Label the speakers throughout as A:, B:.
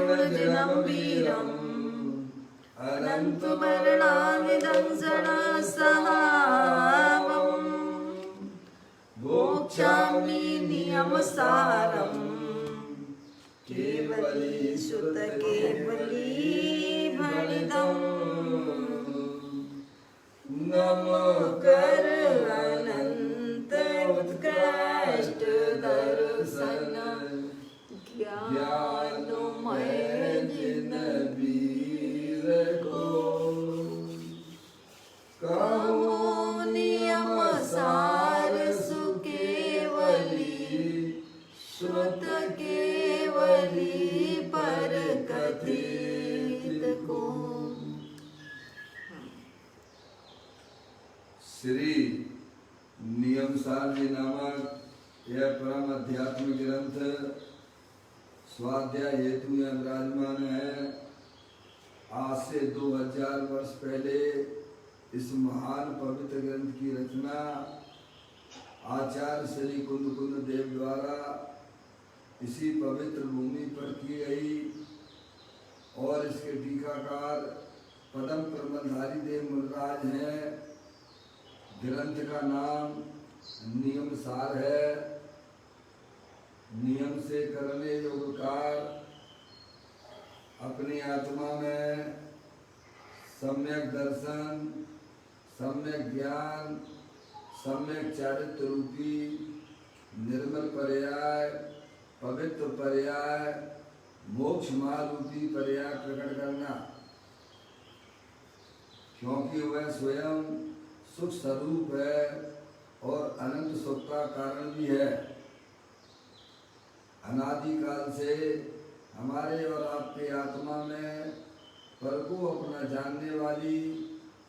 A: गुणजिनं वीरम् अनन्तमरणादिदंसनसहावम् भोक्ष्यामि नियमसारम् केवली सुत केवली भणितम् नमो कर अनंत उत्कृष्ट दर्शन ज्ञानमय जिन वीर को कहो नियम सार सुकेवली श्रुत केवली पर कथित को।
B: श्री नियम सार जी नामक यह परम अध्यात्मिक ग्रंथ स्वाध्याय हेतु यहाँ विराजमान है। आज से 2000 वर्ष पहले इस महान पवित्र ग्रंथ की रचना आचार्य श्री कुंद देव द्वारा इसी पवित्र भूमि पर की गई और इसके टीकाकार पदम परमधारी देव मुलराज हैं। ग्रंथ का नाम नियम सार है। नियम से करने योग कार अपनी आत्मा में सम्यक दर्शन, सम्यक ज्ञान, सम्यक चारित्र रूपी निर्मल पर्याय, पवित्र पर्याय, मोक्ष मार्ग रूपी पर्याय प्रकट करना, क्योंकि वह स्वयं सुख स्वरूप है और अनंत सुख का कारण भी है। अनादिकाल से हमारे और आपके आत्मा में पर को अपना जानने वाली,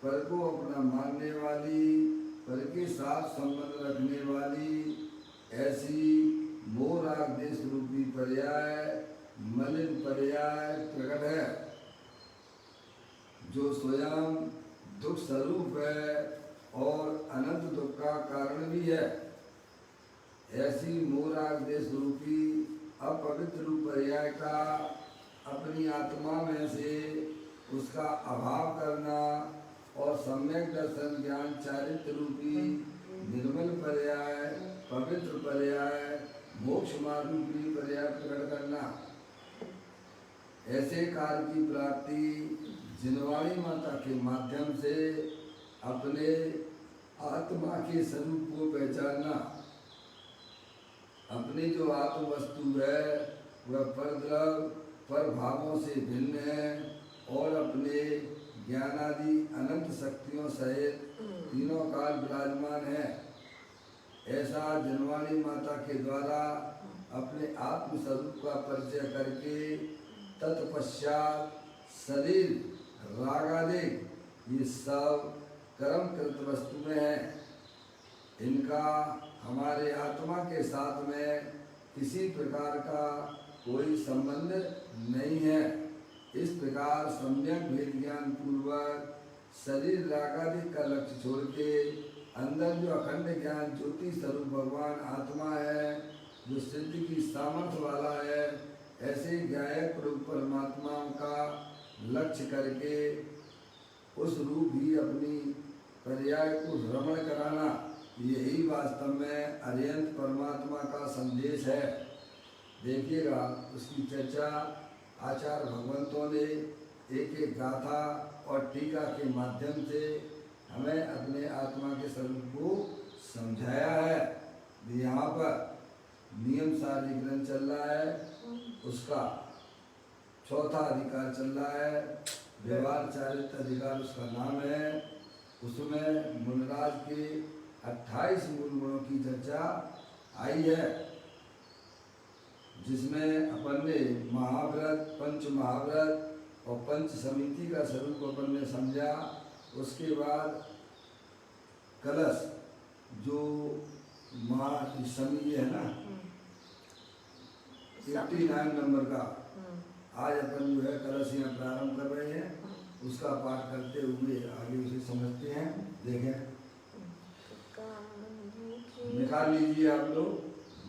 B: पर को अपना मानने वाली, पर के साथ संबंध रखने वाली ऐसी मोराग देश रूपी पर्याय, मलिन पर्याय प्रकट है, जो स्वयं दुख स्वरूप है और अनंत दुख का कारण भी है। ऐसी मोराग देश रूपी अपवित्र रूप पर्याय का अपनी आत्मा में से उसका अभाव करना और सम्यक दर्शन ज्ञान चारित्र रूपी निर्मल पर्याय, पवित्र पर्याय, मोक्ष मार्ग रूपी पर्याय प्रकट करना, ऐसे कार्य की प्राप्ति जिनवाणी माता के माध्यम से अपने आत्मा के स्वरूप को पहचानना। अपनी जो आत्म वस्तु है वह परद्रव पर भावों से भिन्न है और अपने ज्ञानादि अनंत शक्तियों सहित तीनों काल विराजमान है। ऐसा जनवाणी माता के द्वारा अपने आत्म स्वरूप का परिचय करके तत्पश्चात शरीर रागादिक ये सब कर्मकृत वस्तुएं हैं। इनका हमारे आत्मा के साथ में किसी प्रकार का कोई संबंध नहीं है। इस प्रकार सम्यक भेद ज्ञान पूर्वक शरीर रागादिक का लक्ष्य छोड़ के अंदर जो अखंड ज्ञान ज्योति स्वरूप भगवान आत्मा है, जो सिद्धि की सामर्थ्य वाला है, ऐसे ज्ञायक रूप परमात्मा का लक्ष्य करके उस रूप ही अपनी पर्याय को भ्रमण कराना, यही वास्तव में अरिहंत परमात्मा का संदेश है। देखिएगा उसकी चर्चा आचार्य भगवंतों ने एक एक गाथा और टीका के माध्यम से हमें अपने आत्मा के स्वरूप को समझाया है। यहाँ पर नियम सार ग्रंथ चल रहा है, उसका चौथा अधिकार चल रहा है, व्यवहार चारित्र अधिकार उसका नाम है। उसमें मुनराज के 28 मूल गुणों की चर्चा आई है, जिसमें अपन ने महाव्रत, पंच महाव्रत और पंच समिति का स्वरूप अपन ने समझा। उसके बाद कलश जो महासमिति है ना, 89 नंबर का, आज अपन जो है कलश यहाँ प्रारंभ कर रहे हैं, उसका पाठ करते हुए आगे उसे समझते हैं। देखें, निकाल लीजिए आप लोग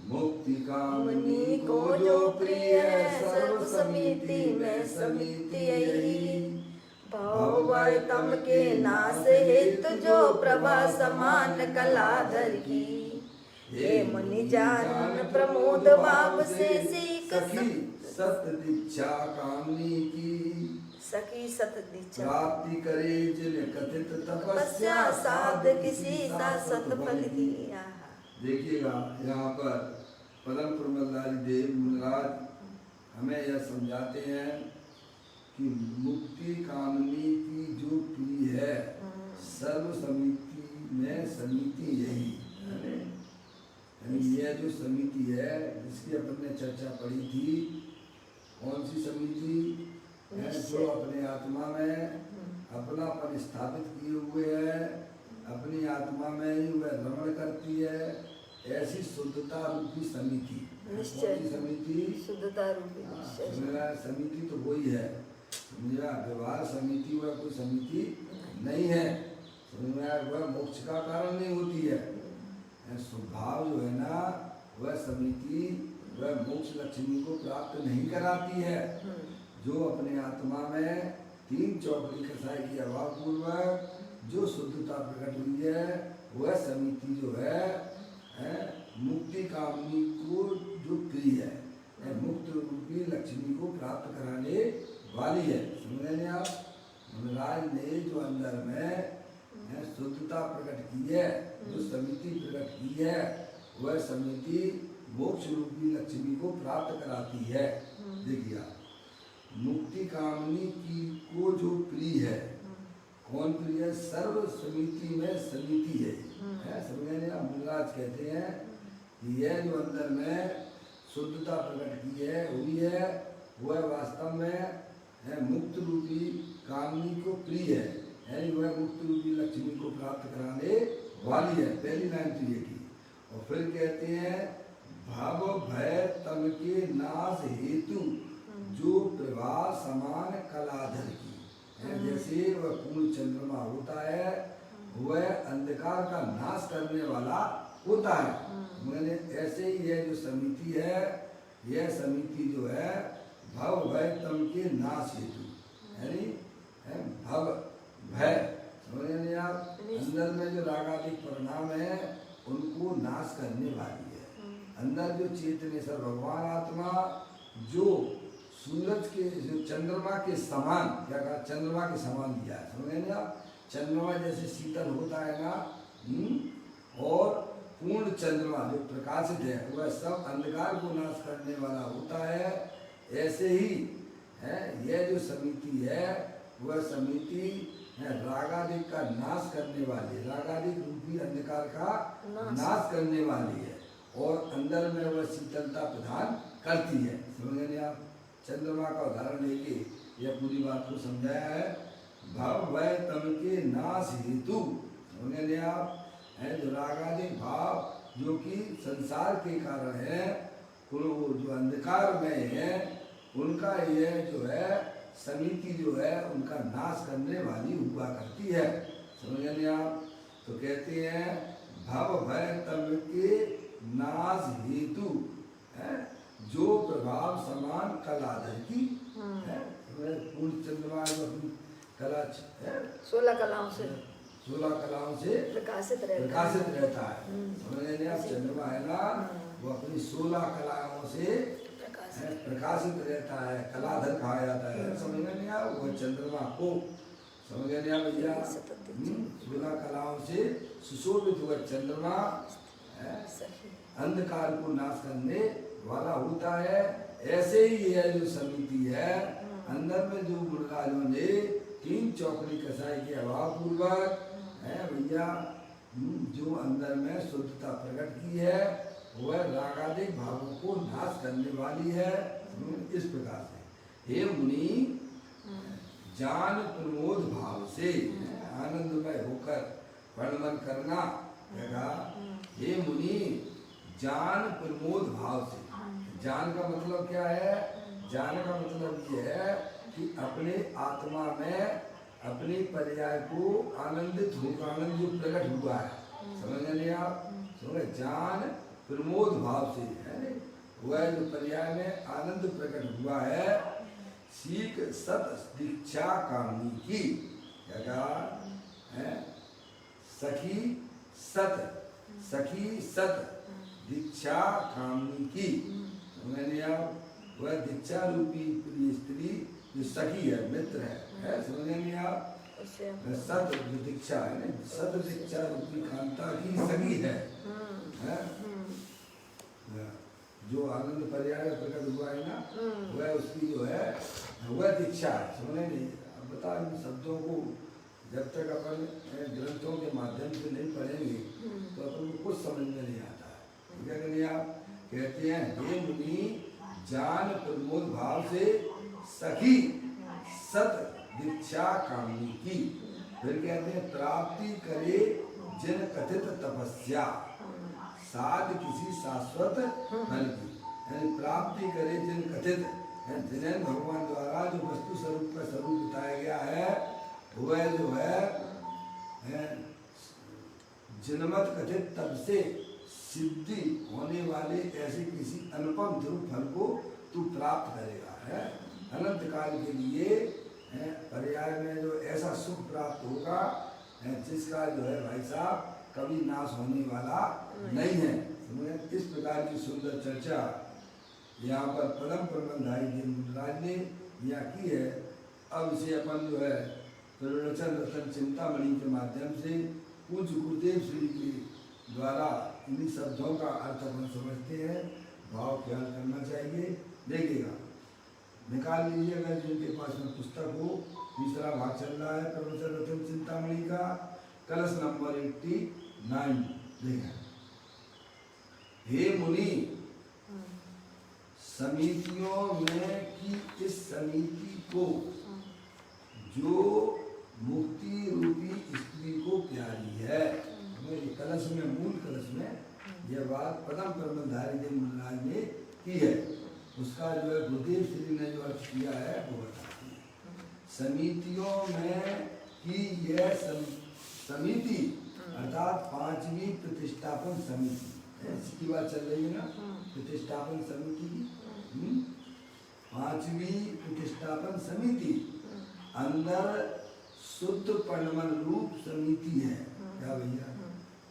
B: मुक्ति कामनी
A: मुनि को जो प्रिय सर्व समिति में समिति यही भव भय तम के नाश हेतु जो प्रभा समान कलाधर की हे मुनि जान प्रमोद भाव से सीख
B: सखी सत दीक्षा कामनी की
A: सखी सत दीक्षा
B: प्राप्ति करे जिन कथित
A: तपस्या साध किसी शाश्वत फल की।
B: देखिएगा यहाँ पर परम प्रमदारी देव मुनिराज हमें यह समझाते हैं कि मुक्ति कामनी की जो प्रिय है सर्व समिति में समिति यही है। यानी यह जो समिति है जिसकी अपन ने चर्चा पढ़ी थी, कौन सी समिति है? जो अपने आत्मा में अपनापन स्थापित किए हुए है, अपनी आत्मा में ही वह रमण करती है, ऐसी शुद्धता रूपी समिति। कौन सी समिति?
A: शुद्धता रूपी
B: समिति तो वही है, समझा। व्यवहार समिति वह कोई समिति नहीं है, समझा। वह मोक्ष का कारण नहीं होती है। स्वभाव जो है ना, वह समिति वह मोक्ष लक्ष्मी को प्राप्त नहीं कराती है। जो अपने आत्मा में तीन चौकड़ी कसाई की अभाव पूर्वक जो शुद्धता प्रकट हुई है, वह समिति जो है मुक्ति कामनी को जो प्रिय है, मुक्त रूपी लक्ष्मी को प्राप्त कराने वाली है। समझ रहे आप? मनराज ने जो अंदर में शुद्धता प्रकट की है, जो समिति प्रकट की है, वह समिति मोक्ष रूपी लक्ष्मी को प्राप्त कराती है। देखिए मुक्ति कामनी की को जो प्रिय है, कौन प्रिय है? सर्व समिति में समिति है। समझे आप? मुनिराज कहते हैं कि यह जो अंदर में शुद्धता प्रकट की है हुई है, वह वास्तव में मुक्त रूपी कामनी को प्रिय है, यानी वह मुक्त रूपी लक्ष्मी को प्राप्त कराने वाली है। पहली लाइन तो ये की। और फिर कहते हैं भाव भय तम के नाश हेतु जो प्रभा समान कलाधर की। जैसे वह पूर्ण चंद्रमा होता है, वह अंधकार का नाश करने वाला होता है। मैंने ऐसे ही यह जो समिति है, यह समिति जो है भव भय तम के नाश हेतु, यानी भव भय, समझे आप? अंदर में जो रागादिक परिणाम है उनको नाश करने वाली है। अंदर जो चेतनेश्वर भगवान आत्मा जो सूरज के जो चंद्रमा के समान, क्या कहा? चंद्रमा के समान दिया है। समझे आप? चंद्रमा जैसे शीतल होता है ना, और पूर्ण चंद्रमा जो प्रकाशित है वह सब अंधकार को नाश करने वाला होता है। ऐसे ही यह जो समिति है, वह समिति रागादिक का नाश करने वाली है, रागादिक रूपी अंधकार का नाश करने वाली है, और अंदर में वह शीतलता प्रदान करती है। समझे आप? चंद्रमा का उदाहरण लेके यह पूरी बात को समझाया है। भाव भय तम के नाश हेतु, समझे आप? जो रागादिक भाव जो कि संसार के कारण है, जो अंधकार में है, उनका यह जो है समिति जो है उनका नाश करने वाली हुआ करती है। समझे आप? तो कहते हैं भव भय तम के नाश हेतु जो प्रभाव समान कलाधर की है। पूर्ण चंद्रमा कला
A: 16 कलाओं से
B: 16 कलाओं से प्रकाशित रहता है। समझे आप? चंद्रमा है ना, वो अपनी 16 कलाओं से प्रकाशित रहता है, कलाधर कहा जाता है। समझ नहीं आप? वो चंद्रमा को, समझ नहीं आप भैया? 16 कलाओं से सुशोभित हुआ चंद्रमा अंधकार को नाश करने वाला होता है। ऐसे ही यह जो समिति है, अंदर में जो मुनिराजों ने तीन चौकड़ी कसाई के अभाव पूर्वक भैया जो अंदर में शुद्धता प्रकट की है, वह रागादिक भावों को नाश करने वाली है। इस प्रकार से हे मुनि जान प्रमोद भाव से आनंदमय होकर वर्णन करना। हे मुनि जान प्रमोद भाव से, जान का मतलब क्या है? जान का मतलब ये है कि अपने आत्मा में अपने पर्याय को आनंदित होकर, आनंद जो प्रकट हुआ है, समझ नहीं आप? समझ? जान प्रमोद भाव से है, वह जो पर्याय में आनंद प्रकट हुआ है, सीख सत दीक्षा कामनी की, क्या कहा है? सखी सत दीक्षा कामनी की, मैंने आप वह दीक्षा रूपी प्रिय स्त्री जो सखी है, मित्र है समझे नहीं आप? सत जो दीक्षा है ना, सत दीक्षा रूपी कांता की सखी है, जो आनंद पर्याय प्रकट हुआ है ना, वह उसकी जो है वह दीक्षा है, समझे नहीं? अब बता, इन शब्दों को जब तक अपन ग्रंथों के माध्यम से नहीं पढ़ेंगे तो अपन को कुछ समझ में नहीं आता है। क्या करिए आप? कहते हैं हे मुनि जान प्रमोद भाव से सखी सत दीक्षा कामनी की। फिर कहते हैं प्राप्ति करे जिन कथित तपस्या साध किसी शाश्वत फल की, यानी प्राप्ति करे जिन कथित, जिन्हें भगवान द्वारा जो वस्तु स्वरूप का स्वरूप बताया गया है, वह जो है जिनमत कथित तब से सिद्धि होने वाले ऐसे किसी अनुपम ध्रुव फल को तू प्राप्त करेगा है, अनंत काल के लिए पर्याय में जो ऐसा सुख प्राप्त होगा जिसका जो है भाई साहब कभी नाश होने वाला नहीं है। इस प्रकार की सुंदर चर्चा यहाँ पर परम प्रबंधाई जी ने यहाँ की है। अब इसे अपन जो है प्रवचन रतन चिंतामणि के माध्यम से पूज्य गुरुदेव श्री के द्वारा इन्हीं शब्दों का अर्थ अपन समझते हैं, भाव ख्याल करना चाहिए। देखिएगा, निकाल लीजिए अगर जिनके पास में पुस्तक हो, तीसरा भाग चल रहा है प्रवचन रतन चिंतामणि का, कलश नंबर 89। देखा, हे मुनि समितियों में की इस समिति को जो मुक्ति रूपी स्त्री को प्यारी है, कलश में, मूल कलश में यह बात पदम परमधारी जी महाराज ने की है, उसका जो है गुरुदेव श्री ने जो अर्थ किया है वो बताती है। समितियों में की यह समिति अर्थात पांचवी प्रतिष्ठापन समिति, इसकी बात चल रही है ना, प्रतिष्ठापन समिति की, पांचवी प्रतिष्ठापन समिति अंदर शुद्ध परमन रूप समिति है। क्या भैया,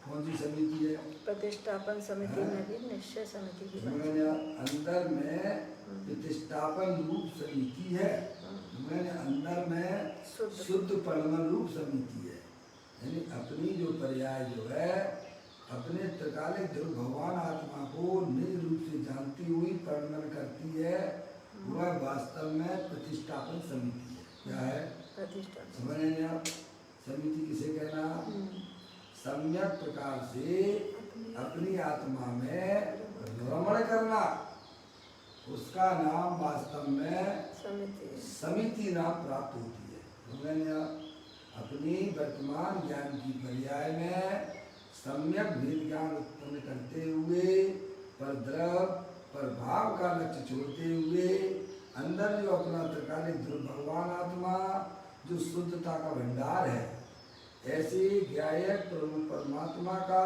B: कौन सी समिति है?
A: प्रतिष्ठापन समिति में भी निश्चय समिति की बात।
B: अंदर में प्रतिष्ठापन रूप समिति है, मैंने अंदर में शुद्ध परमन रूप समिति है, यानी अपनी जो पर्याय जो है अपने त्रिकालिक ध्रुव भगवान आत्मा को निज रूप से जानती हुई वर्णन करती है, वह वास्तव में प्रतिष्ठापन समिति है। क्या है? समझ रहे आप? समिति किसे कहना? सम्यक प्रकार से अपनी आत्मा में रमण करना, उसका नाम वास्तव में समिति नाम प्राप्त होती है। समझ रहे आप? अपनी वर्तमान ज्ञान की पर्याय में सम्यक भेद ज्ञान उत्पन्न करते हुए पर द्रव पर भाव का लक्ष्य छोड़ते हुए अंदर जो अपना त्रिकालिक ध्रुव भगवान आत्मा जो शुद्धता का भंडार है, ऐसे ज्ञायक परमात्मा का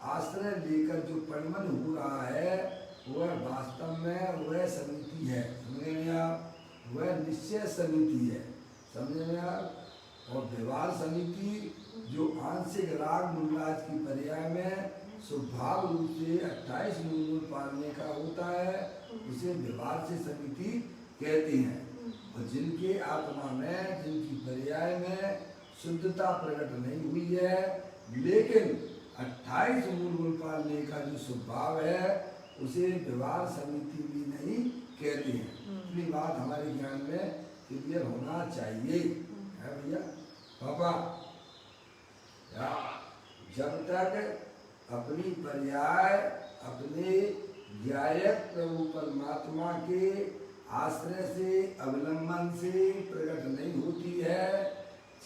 B: आश्रय लेकर जो परिमन हो रहा है वह वास्तव में वह समिति है। समझे नहीं आप? वह निश्चय समिति है। समझे नहीं आप? और व्यवहार समिति जो आंशिक राग मूलराज की पर्याय में स्वभाव रूप से 28 मूल पालने का होता है, उसे व्यवहार से समिति कहते हैं। और जिनके आत्मा में, जिनकी पर्याय में शुद्धता प्रकट नहीं हुई है, लेकिन 28 मूल पालने का जो स्वभाव है उसे व्यवहार समिति भी नहीं कहते हैं। इतनी बात हमारे ज्ञान में क्लियर होना चाहिए, है भैया पापा। जब तक अपनी पर्याय अपने ज्ञायक प्रभु परमात्मा के आश्रय से, अवलंबन से प्रकट नहीं होती है,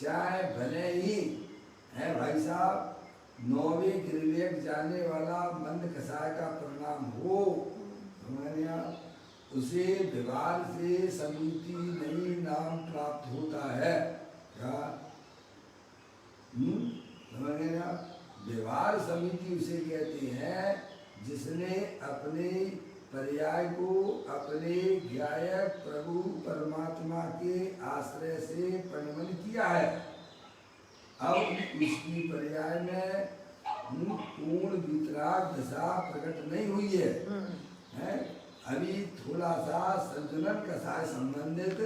B: चाहे भले ही है भाई साहब 9वें गिरवेक जाने वाला मंद कसाय का परिणाम हो, हमारे यहाँ उसे व्यवहार से समिति नहीं नाम प्राप्त होता है। क्या समझ गए आप? व्यवहार समिति उसे कहते हैं जिसने अपने पर्याय को अपने ज्ञायक प्रभु परमात्मा के आश्रय से परिमल किया है, अब उसकी पर्याय में पूर्ण वितराग दशा प्रकट नहीं हुई है? अभी थोड़ा सा संतुलन कसाय संबंधित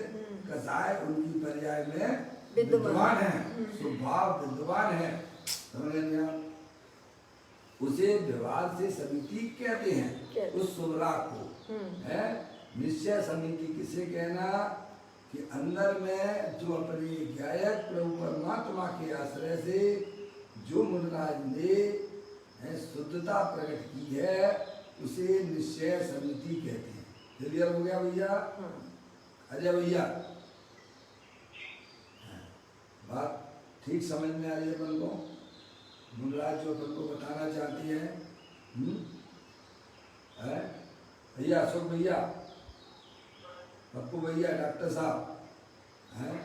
B: कसाय उनकी पर्याय में विद्यमान है, स्वभाव विद्यमान है। समझ गए आप? उसे व्यवहार से समिति कहते हैं, उस सुभराग को है। निश्चय समिति किसे कहना कि अंदर में जो अपने ज्ञायक प्रभु परमात्मा के आश्रय से जो मुनिराज ने शुद्धता प्रकट की है उसे निश्चय समिति कहते हैं। क्लियर हो गया भैया? अजय भैया, बात ठीक समझ में आ रही है अपन को? मुनिराज जो अपन को बताना चाहती है भैया, अशोक भैया, पप्पू भैया, डॉक्टर साहब, हैं?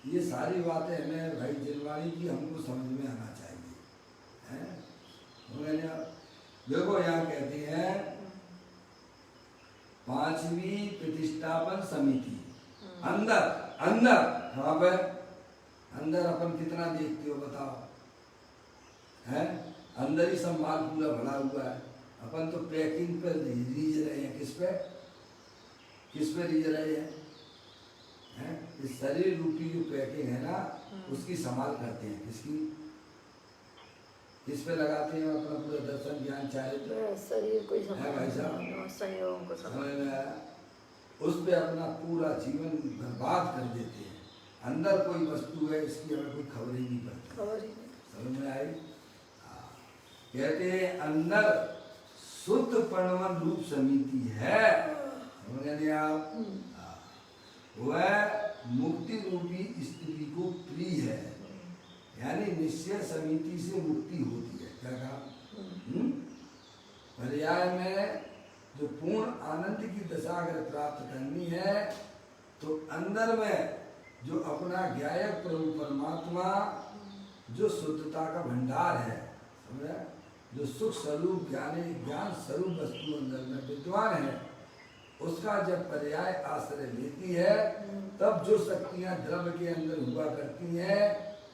B: ये सारी बातें हमें भाई जिलवाणी की हमको समझ में आना चाहिए, हैं? देखो यहाँ कहती है पांचवी प्रतिष्ठापन समिति। अंदर अंदर कहाँ पे? अंदर अपन कितना देखते हो बताओ? हैं? अंदर ही सब माल पूरा भरा हुआ है। अपन तो पैकिंग पर रीझ रहे हैं। किस पे? किस पे रीझ रहे हैं? इस शरीर रूपी जो पैकिंग है ना उसकी संभाल करते हैं। किसकी? किस पे लगाते हैं अपना पूरा दर्शन ज्ञान चाहे
A: शरीर को
B: है भाई साहब?
A: संयोग को
B: समझ में आया? उस पे अपना पूरा जीवन बर्बाद कर देते हैं। अंदर कोई वस्तु है इसकी हमें कोई खबर ही नहीं पड़ती।
A: खबर ही नहीं।
B: समझ में आई? कहते हैं अंदर शुद्ध प्रणवन रूप समिति है। समझ गए आप? वह मुक्ति रूपी स्त्री को प्रिय है, यानी निश्चय समिति से मुक्ति होती है। क्या कहा? पर्याय में जो पूर्ण आनंद की दशा अगर प्राप्त करनी है तो अंदर में जो अपना ज्ञायक प्रभु परमात्मा जो शुद्धता का भंडार है, समझा? जो सुख स्वरूप ज्ञान स्वरूप वस्तु अंदर में विद्वान है, उसका जब पर्याय आश्रय लेती है तब जो शक्तियां द्रव्य के अंदर हुआ करती हैं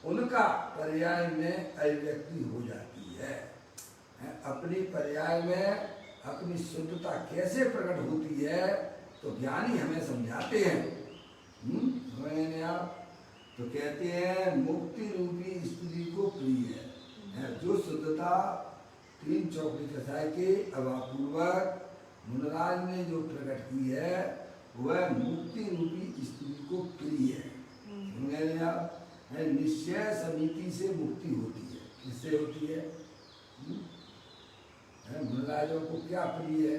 B: उनका पर्याय में अभिव्यक्ति हो जाती है। अपनी पर्याय में अपनी शुद्धता कैसे प्रकट होती है तो ज्ञानी हमें समझाते हैं। मैंने आप तो कहते हैं मुक्ति रूपी स्त्री को प्रिय है। जो शुद्धता तीन चौकड़ी कसाय के अभावपूर्वक मुनिराज ने जो प्रकट की है वह मुक्ति रूपी स्त्री को प्रिय है। मैंने आप निश्चय समिति से मुक्ति होती है। किससे होती है? मुनिराजों को क्या प्रिय है?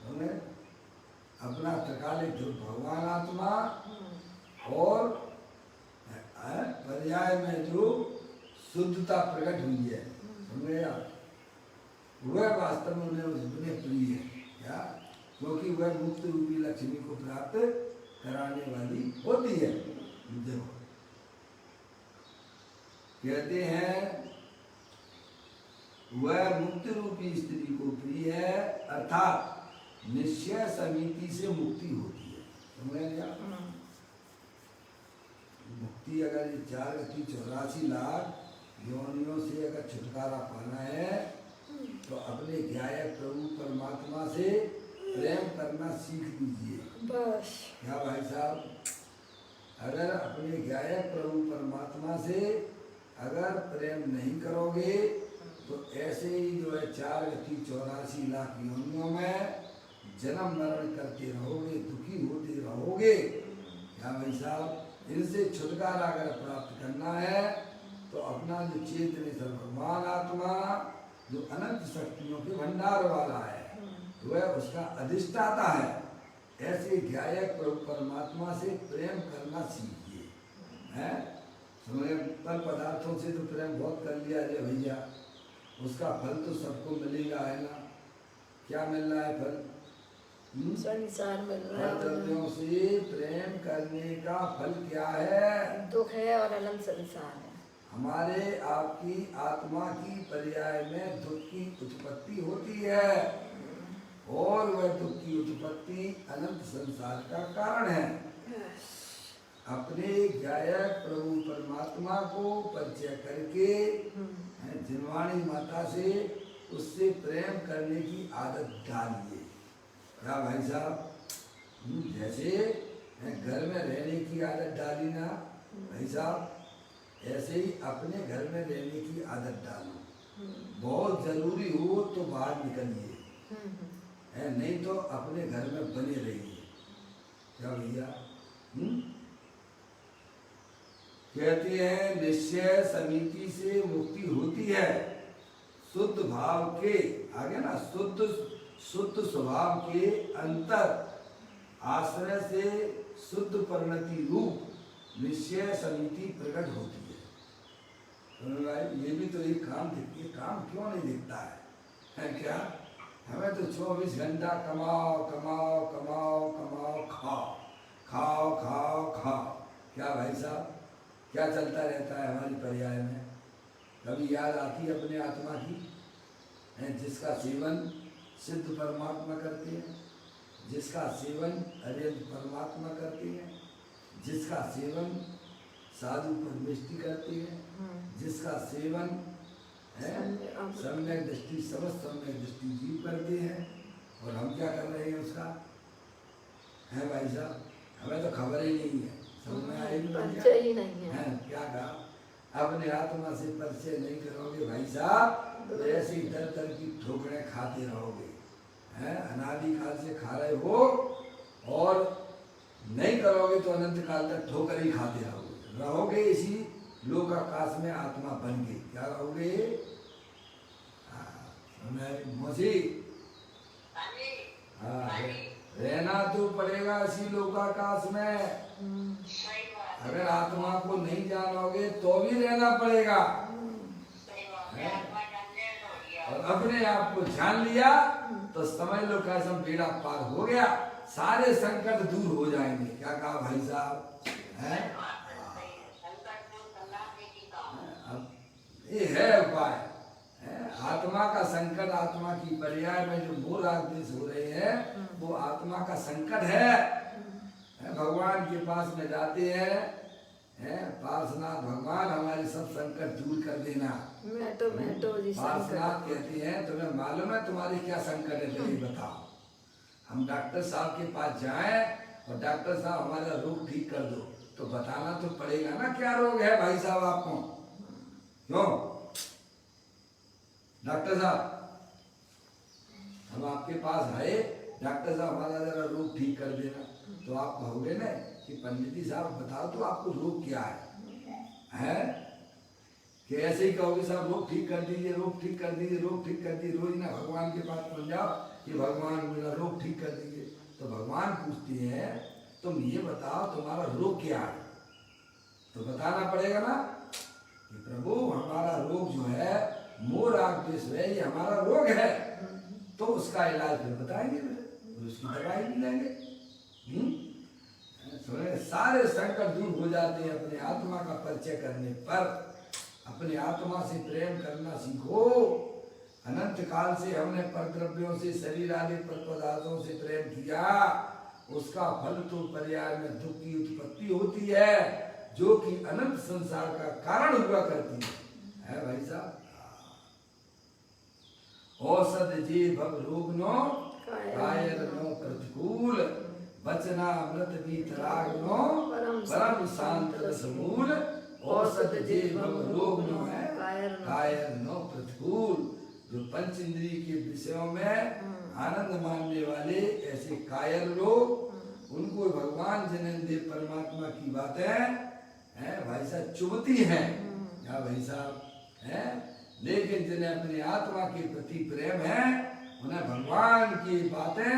B: हमें अपना त्रिकालिक जो भगवान आत्मा और पर्याय में जो शुद्धता प्रकट हुई है, समझे आप? वह वास्तव में उन्हें प्रिय है। क्या? क्योंकि वह मुक्त रूपी लक्ष्मी को प्राप्त कराने वाली होती है। देखो कहते हैं वह मुक्त रूपी स्त्री को प्रिय है, अर्थात निश्चय समिति से मुक्ति होती है। समझ लिया? मुक्ति अगर ये 4,84 लाख योनियों से अगर छुटकारा पाना है तो अपने ज्ञायक प्रभु परमात्मा से प्रेम करना सीख लीजिए। बस क्या भाई साहब? अगर अपने ज्ञायक प्रभु परमात्मा से अगर प्रेम नहीं करोगे तो ऐसे ही जो है 4,84 लाख योनियों में जन्म मरण करते रहोगे, दुखी होते रहोगे। क्या भाई साहब? इनसे छुटकारा अगर प्राप्त करना है तो अपना जो चेतन भगवान आत्मा जो अनंत शक्तियों के भंडार वाला है वह उसका अधिष्ठाता है। ऐसे ज्ञायक प्रभु परमात्मा से प्रेम करना सीखिए। हैं? समझे? पर पदार्थों से तो प्रेम बहुत कर लिया रे भैया, उसका फल तो सबको मिलेगा, है ना? क्या मिल रहा है फल?
A: संसार मिल रहा है।
B: द्रव्यों से प्रेम करने का फल क्या है?
A: दुख है और अनंत संसार है।
B: हमारे आपकी आत्मा की पर्याय में दुख की उत्पत्ति होती है और वह दुख की उत्पत्ति अनंत संसार का कारण है। अपने गायक प्रभु परमात्मा को परिचय करके जिनवाणी माता से उससे प्रेम करने की आदत डालिए। क्या भाई साहब? जैसे घर में रहने की आदत डाली ना भाई साहब, ऐसे ही अपने घर में रहने की आदत डालो। बहुत जरूरी हो तो बाहर निकलिए, नहीं तो अपने घर में बने रहिए। क्या भैया? कहती है निश्चय समिति से मुक्ति होती है शुद्ध भाव के, आगे ना, शुद्ध स्वभाव के अंतर आश्रय से शुद्ध परिणति रूप निश्चय समिति प्रकट होती है। तो भाई ये भी तो एक काम दिखती है, काम क्यों नहीं दिखता है क्या? हमें तो 24 घंटा कमाओ कमाओ कमाओ कमाओ, खाओ खाओ खाओ खाओ। क्या भाई साहब, क्या चलता रहता है हमारी पर्याय में? कभी याद आती है अपने आत्मा की, जिसका सेवन सिद्ध परमात्मा करते हैं, जिसका सेवन अरिहंत परमात्मा करते हैं, जिसका सेवन साधु परमेष्टि करते हैं, जिसका सेवन सम्यक दृष्टि समस्त सम्यक दृष्टि जीव करते हैं, और हम क्या कर रहे हैं उसका? है भाई साहब, हमें तो खबर ही नहीं है, समझ में आई नहीं है। क्या कहा? अपने आत्मा से परिचय नहीं करोगे भाई साहब तो ऐसी दर दर की ठोकरें खाते रहोगे। अनादि काल से खा रहे हो और नहीं करोगे तो अनंत काल तक ठोकर ही खाते रहोगे इसी लोकाकाश में आत्मा बन के। क्या रहोगे? मौसी, रहना तो पड़ेगा इसी लोकाकाश में। अगर आत्मा को नहीं जानोगे तो भी रहना पड़ेगा, और अपने आप को जान लिया तो समझ लो कैसा बेड़ा पार हो गया, सारे संकट दूर हो जाएंगे। क्या कहा भाई साहब? ये है उपाय। आत्मा का संकट, आत्मा की पर्याय में जो मोह राग द्वेष हो रहे हैं वो आत्मा का संकट है। भगवान के पास में जाते हैं, पार्श्वनाथ भगवान हमारे सब संकट दूर कर देना। पार्श्वनाथ कहते हैं तुम्हें मालूम है तुम्हारे क्या संकट है, तो ये बताओ। हम डॉक्टर साहब के पास जाएं और डॉक्टर साहब हमारा रोग ठीक कर दो, तो बताना तो पड़ेगा ना क्या रोग है भाई साहब आपको। क्यों डॉक्टर साहब, हम आपके पास आए, डॉक्टर साहब हमारा जरा रोग ठीक कर देना, तो आप कहोगे ना कि पंडित जी साहब बताओ तो आपको रोग क्या है? कि ऐसे ही कहोगे साहब रोग ठीक कर दीजिए, रोग ठीक कर दीजिए, रोग ठीक कर दीजिए, रोज ना भगवान के पास पहुंच जाओ कि भगवान मेरा रोग ठीक कर दीजिए। तो भगवान पूछती है तुम ये बताओ तुम्हारा रोग क्या है, तो बताना पड़ेगा ना कि प्रभु हमारा रोग जो है मोह राग द्वेष है, ये हमारा रोग है। तो उसका इलाज फिर बताएंगे, फिर उसकी दवाई भी लेंगे। सारे संकट दूर हो जाते हैं अपने आत्मा का परिचय करने पर। अपने आत्मा से प्रेम करना सीखो। अनंत काल से हमने परद्रव्यों से, शरीर आदि पर पदार्थों से प्रेम किया, उसका फल तो पर्याय में दुख की उत्पत्ति होती है, जो कि अनंत संसार का कारण हुआ करती है भाई साहब। औषध जे भव रोग नो कायर नो प्रतिकूल, वचना अमृत वीतराग नो परम शांत रस मूल। औषध जे भव रोग नो है कायर नो प्रतिकूल। जो पंच इंद्रिय के विषयों में आनंद मानने वाले ऐसे कायर लोग, उनको भगवान जनेंद्र परमात्मा की बातें भाई साहब चुभती हैं। क्या भाई साहब? लेकिन जिन्हें अपनी आत्मा के प्रति प्रेम है, उन्हें भगवान की बातें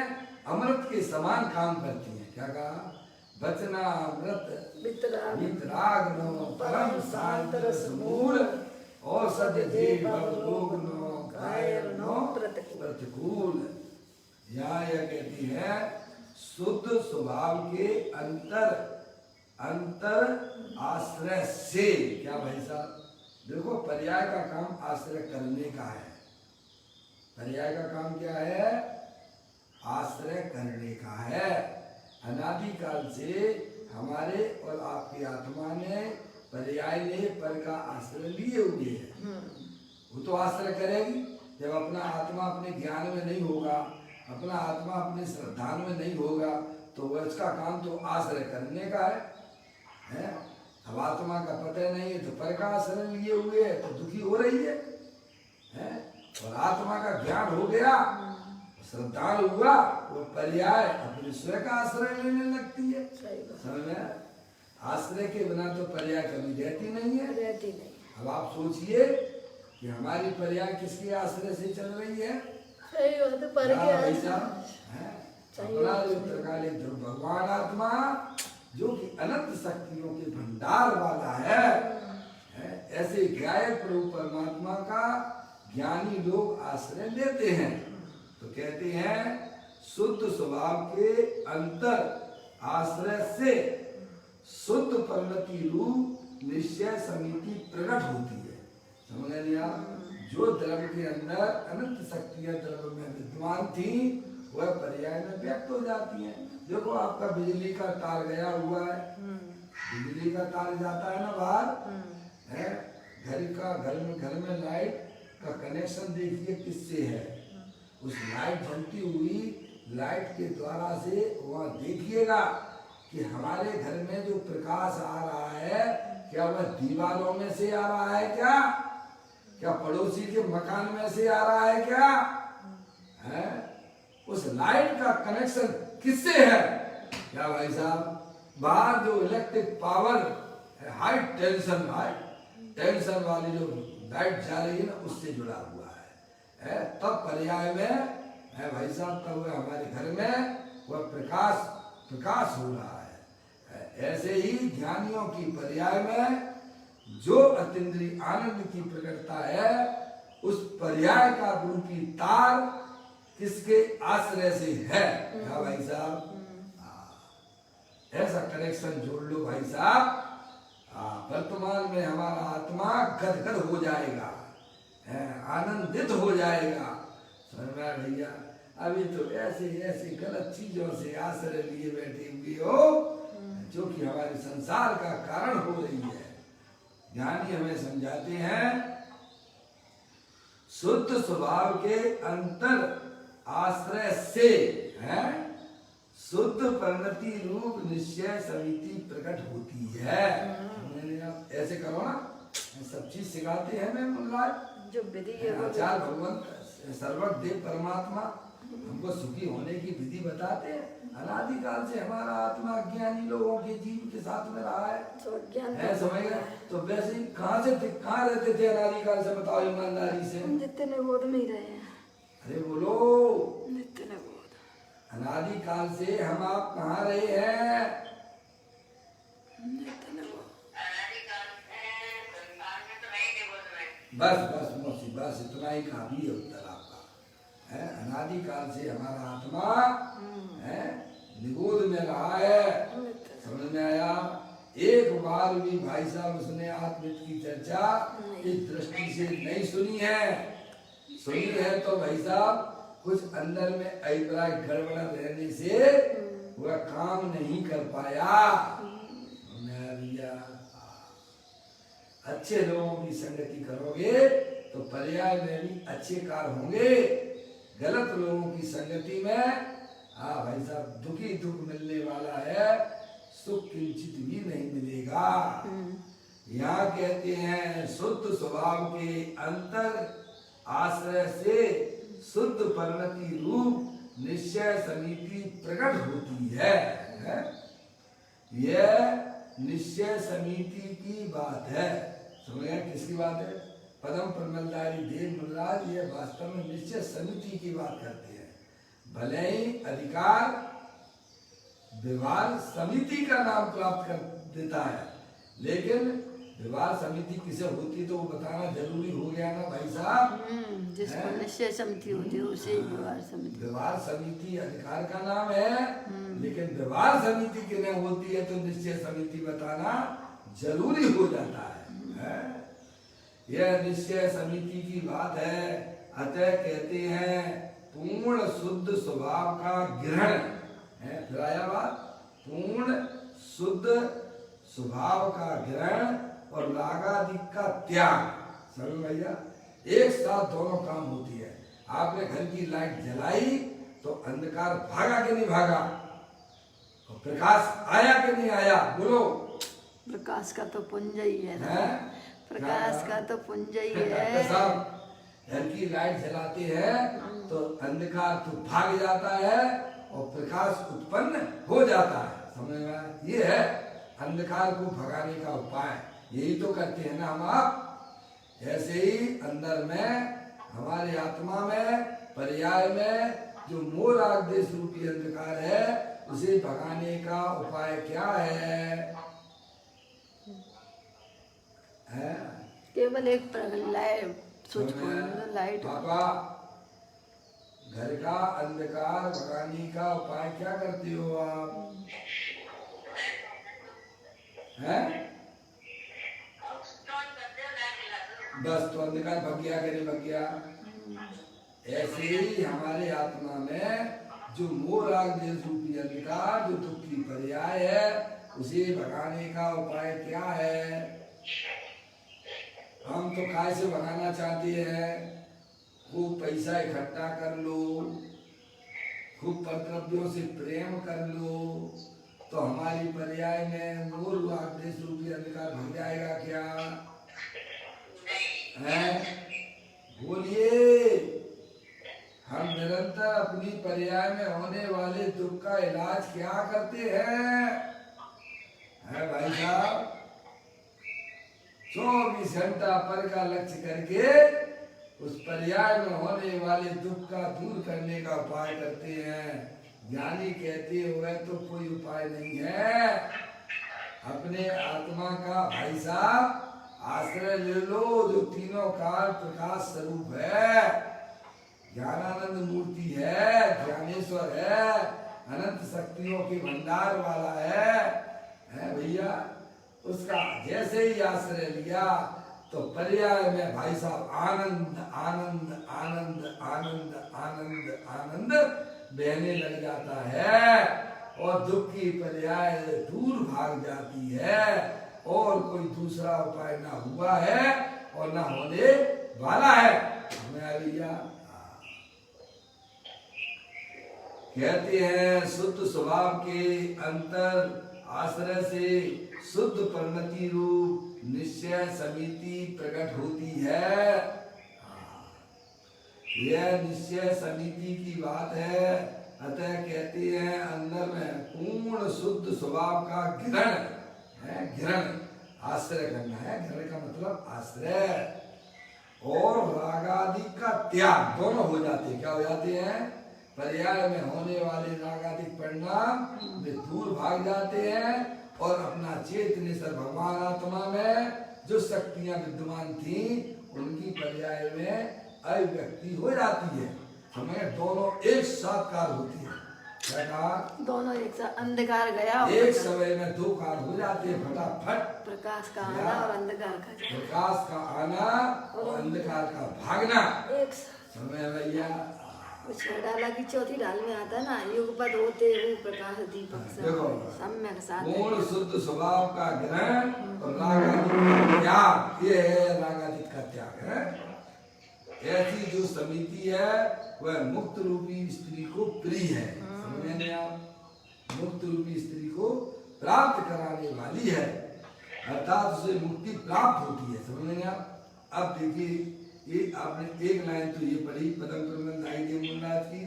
B: अमृत के समान काम करती हैं। क्या कहा? बचना अमृत वितराग नो परम शांत रस मूल। औषध जे भव रोग नो कायर नो प्रतिकूल। यहाँ यह कहती है शुद्ध स्वभाव के अंतर आश्रय से। क्या भाई साहब? देखो पर्याय का काम आश्रय करने का है। पर्याय का काम क्या है? आश्रय करने का है। अनादिकाल से हमारे और आपकी आत्मा ने पर्याय ने पर का आश्रय लिए हुए हैं। वो तो आश्रय करेगी जब अपना आत्मा अपने ज्ञान में नहीं होगा, अपना आत्मा अपने श्रद्धा में नहीं होगा, तो वह इसका काम तो आश्रय करने का है? अब आत्मा का पता नहीं है तो पर का आश्रय लिए हुए है तो दुखी हो रही है? और आत्मा का ज्ञान हो गया, श्रद्धालु हुआ, वो पर्याय अपने स्वयं का आश्रय लेने लगती है। समझ में? आश्रय के बिना तो पर्याय कभी रहती नहीं है।
A: रहती नहीं।
B: अब आप सोचिए कि हमारी पर्याय किसके आश्रय से चल रही है?
A: सही बात है, पर के
B: भगवान आत्मा जो कि अनंत शक्तियों के भंडार वाला है, ऐसे गायक प्रभु परमात्मा का ज्ञानी लोग आश्रय लेते हैं। तो कहते हैं शुद्ध स्वभाव के अंतर आश्रय से शुद्ध परिणति रूप निश्चय समिति प्रकट होती है। समझ लिया? जो द्रव्य के अंदर अनंत शक्तियां द्रव्य में विद्वान थी वह पर्याय में व्यक्त हो जाती हैं। देखो आपका बिजली का तार गया हुआ है, बिजली का तार जाता है ना बाहर, है घर में लाइट का कनेक्शन देखिए किससे है? उस लाइट जलती हुई लाइट के द्वारा से वहाँ देखिएगा कि हमारे घर में जो प्रकाश आ रहा है क्या वह दीवारों में से आ रहा है क्या पड़ोसी के मकान में से आ रहा है क्या? है? उस लाइट का कनेक्शन किससे है? क्या भाई साहब, बाहर जो इलेक्ट्रिक पावर हाई टेंशन वाली जो लाइट जा रही है ना उससे जुड़ा हुआ है। तब पर्याय में है भाई साहब, तब वह हमारे घर में वह प्रकाश हो रहा है। ऐसे ही ध्यानियों की पर्याय में जो अतीन्द्रिय आनंद की प्रकटता है उस पर्याय का रूपी तार किसके आश्रय से है? क्या भाई साहब? ऐसा कनेक्शन जोड़ लो भाई साहब, वर्तमान में हमारा आत्मा गदगद हो जाएगा, आनंदित हो जाएगा। समझ में भैया? अभी तो ऐसे गलत चीजों से आश्रय लिए बैठे हुए हो जो कि हमारे संसार का कारण हो रही है। ज्ञानी हमें समझाते हैं शुद्ध स्वभाव के अंतर आश्रय से शुद्ध परिणति रूप निश्चय समिति प्रकट होती है। आप ऐसे करो ना, सब चीज सिखाते हैं मैं मुल्लाज
A: जो विधि
B: आचार्य भगवंत सर्वज्ञ देव परमात्मा हमको सुखी होने की विधि बताते हैं। अनादिकाल से हमारा आत्मा ज्ञानी लोगों के जीव के साथ में रहा है, समझ गए? तो वैसे ही कहाँ रहते थे अनादिकाल से? बताओ ईमानदारी से।
A: नित्य निबोध में ही रहे हैं।
B: अरे बोलो,
A: नित्य निबोध।
B: अनादिकाल से हम आप कहाँ रहे हैं?
A: नित्य निबोध।
B: बस मौसी, बस इतना ही काफी है उत्तर आपका। अनादिकाल से हमारा आत्मा निगोद में रहा है। समझ में आया? एक बार भी भाई साहब उसने आत्महित की चर्चा इस दृष्टि से नहीं सुनी है तो भाई साहब कुछ अंदर में अभिप्राय गड़बड़ रहने से वह काम नहीं कर पाया। भैया अच्छे लोगों की संगति करोगे तो पर्याय में भी अच्छे कार्य होंगे। गलत लोगों की संगति में भाई साहब दुख मिलने वाला है, सुख किंचित भी नहीं मिलेगा। यहाँ कहते हैं शुद्ध स्वभाव के अंतर आश्रय से शुद्ध परिणति रूप निश्चय समिति प्रकट होती है। यह निश्चय समिति की बात है। समझ गए किसकी बात है? पदम प्रमलदारी देव मुल्लाज ये वास्तव में निश्चय समिति की बात करते हैं। भले ही अधिकार विवाह समिति का नाम प्राप्त कर देता है, लेकिन विवाह समिति किसे होती तो वो बताना जरूरी हो गया ना भाई साहब।
A: जिसको निश्चय समिति होती है उसे विवाह समिति।
B: विवाह समिति अधिकार का नाम है, लेकिन विवाह समिति की न होती है तो निश्चय समिति बताना जरूरी हो जाता है। यह निश्चय समिति की बात है। अतः कहते हैं पूर्ण शुद्ध स्वभाव का ग्रहण है। फिर आया बात, पूर्ण शुद्ध स्वभाव का ग्रहण और रागादि का त्याग। समझ भैया, एक साथ दोनों काम होती है। आपने घर की लाइट जलाई तो अंधकार भागा कि नहीं भागा, और प्रकाश आया कि नहीं आया, बोलो।
A: प्रकाश का तो पुंज ही है ना,
B: है?
A: प्रकाश का तो पुंज ही
B: डॉक्टर
A: है।
B: साहब घर की लाइट जलाते हैं तो अंधकार तो भाग जाता है और प्रकाश उत्पन्न हो जाता है। समझ में आया? ये है अंधकार को भगाने का उपाय। यही तो करते हैं ना हम आप। ऐसे ही अंदर में हमारी आत्मा में पर्याय में जो मोह राग देश रूपी अंधकार है, उसे भगाने का उपाय क्या है?
A: केवल एक लाइट स्विच लाइट।
B: पापा, घर का अंधकार भगाने का उपाय क्या करते हो आप? हैं? बस तो अंधकार भग गया कि नहीं भग गया? ऐसे ही हमारे आत्मा में जो मोह राग देश रूपी अंधकार, जो दुख की पर्याय है, उसे भगाने का उपाय क्या है? हम तो काय से भगाना चाहते हैं? खूब पैसा इकट्ठा कर लो, खूब परद्रव्यों से प्रेम कर लो, तो हमारी पर्याय में मोह राग देश रूपी अंधकार भग जाएगा क्या? हैं? बोलिए। हम निरंतर अपनी पर्याय में होने वाले दुख का इलाज क्या करते हैं? है भाई साहब, 24 घंटा पर का लक्ष्य करके उस पर्याय में होने वाले दुख का दूर करने का उपाय करते हैं। ज्ञानी कहते हुए तो कोई उपाय नहीं है। अपने आत्मा का भाई साहब आश्रय ले लो, जो तीनों काल प्रकाश स्वरूप है, ज्ञानानंद मूर्ति है, ज्ञानेश्वर है, अनंत शक्तियों के भंडार वाला है भैया। उसका जैसे ही आश्रय लिया तो पर्याय में भाई साहब आनंद आनंद आनंद आनंद आनंद आनंद बहने लग जाता है, और दुख की पर्याय दूर भाग जाती है, और कोई दूसरा उपाय ना हुआ है और ना होने वाला है। भैया कहते हैं शुद्ध स्वभाव के अंतर आश्रय से शुद्ध परिणति रूप निश्चय समिति प्रकट होती है। यह निश्चय समिति की बात है। अतः कहते हैं अंदर में पूर्ण शुद्ध स्वभाव का ग्रहण है। ग्रहण आश्रय करना है। ग्रहण का मतलब आश्रय, और रागादि का त्याग दोनों हो जाते हैं। क्या हो जाते हैं? पर्याय में होने वाले रागादिक परिणाम वे दूर भाग जाते हैं, और अपना चेतनेश्वर भगवान आत्मा में जो शक्तियां विद्यमान थी उनकी पर्याय में अभिव्यक्ति हो जाती है। हमें दोनों एक साथ कार होती है। क्या कहा? दोनों एक साथ। अंधकार गया, एक समय में दो कार हो जाते हैं फटाफट। प्रकाश का आना और अंधकार का, प्रकाश का आना और अंधकार का भागना एक समय। भैया डाला की चौथी डाल में आता है ना, युगपद होते हुए प्रकाश दीपक सम्यक साथ। पूर्ण शुद्ध स्वभाव का ग्रहण और रागादिक का त्याग, ये है रागादिक का त्याग है। ऐसी जो समिति है वह मुक्त रूपी स्त्री को प्रिय है। समझे आप? मुक्त रूपी स्त्री को प्राप्त कराने वाली है, अर्थात उसे मुक्ति प्राप्त होती है। समझ आप? अब देखिए, ये आपने एक लाइन तो ये पढ़ी पदम प्रबंध आई देव मुन्नाथ की।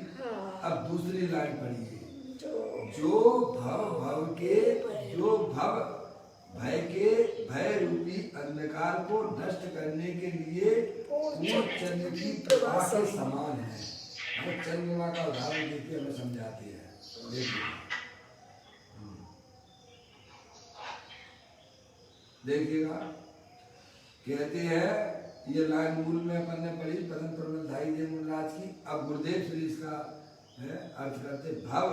B: अब दूसरी लाइन पढ़िए, जो भय के भय रूपी अंधकार को नष्ट करने के लिए पूर्ण चंद्र की प्रभा के समान है। हमें चंद्रमा का उदाहरण देके हमें समझाते हैं। देखिएगा, कहते हैं ये लाइन मूल में अपन ने पढ़ी पदम प्रबंध ढाई देव मुनराज की। अब गुरुदेव श्री इसका अर्थ करते भव,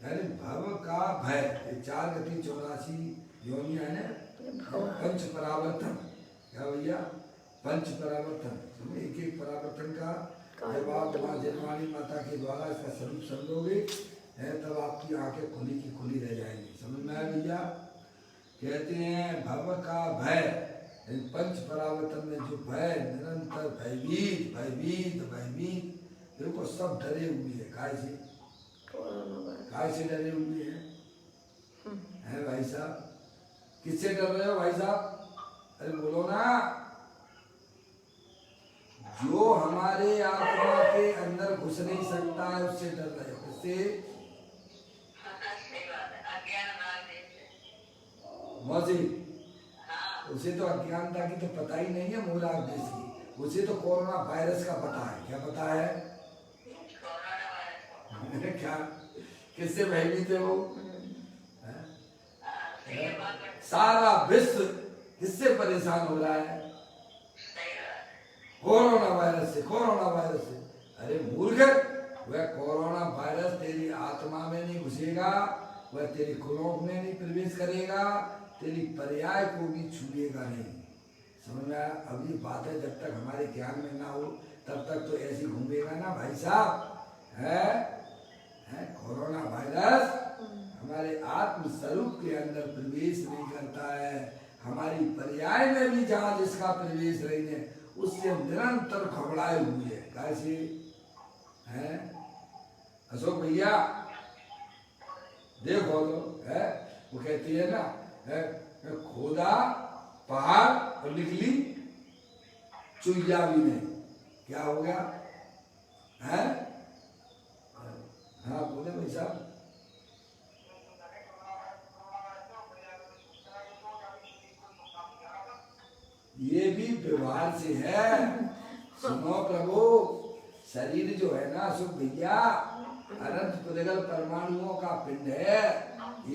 B: यानी भव का भय। ये 4 गति 84 योनियां है, पंच परावर्तन। क्या भैया? पंच परावर्तन, एक एक परावर्तन का जब आप माँ जन्मानी माता के द्वारा इसका स्वरूप समझोगे है तब आपकी आंखें खुली की खुली रह जाएंगी। समझ में आया भैया? कहते हैं भव का भय, पंच परावर्तन में जो भय निरंतर भयभीत भयभीत भयभीत, देखो सब डरे हुए हैं। काय से डरे हुए हैं भाई साहब? किससे डर रहे हो भाई साहब? अरे बोलो ना। जो हमारे आत्मा के अंदर घुस नहीं सकता है उससे डर रहे हो। उससे मौसी, उसे तो अज्ञानता की तो पता ही नहीं है, मूलाग देश की। उसे तो कोरोना वायरस का पता है। क्या पता है? क्या किससे भयभीत है वो? सारा विश्व किससे परेशान हो रहा है? कोरोना वायरस से। कोरोना वायरस से। अरे मूर्ख, वह कोरोना वायरस तेरी आत्मा में नहीं घुसेगा, वह तेरी खुरों में नहीं प्रवेश करेगा, तेरी पर्याय को भी छूएगा नहीं। समझ में आया? अब ये बात है जब तक हमारे ज्ञान में ना हो तब तक तो ऐसी घूमेगा ना भाई साहब। है कोरोना वायरस हमारे आत्म स्वरूप के अंदर प्रवेश नहीं करता है। हमारी पर्याय में भी जहाँ जिसका प्रवेश नहीं है उससे निरंतर घबराए हुए है। कैसे है अशोक भैया? देखो तो है, वो कहती है ना है, खोदा पहाड़ और निकली चुईया भी नहीं। क्या हो गया है? हाँ बोले भाई साहब। ये भी व्यवहार से है। सुनो प्रभु, शरीर जो है ना सुख भैया अनंत प्रगल परमाणुओं का पिंड है।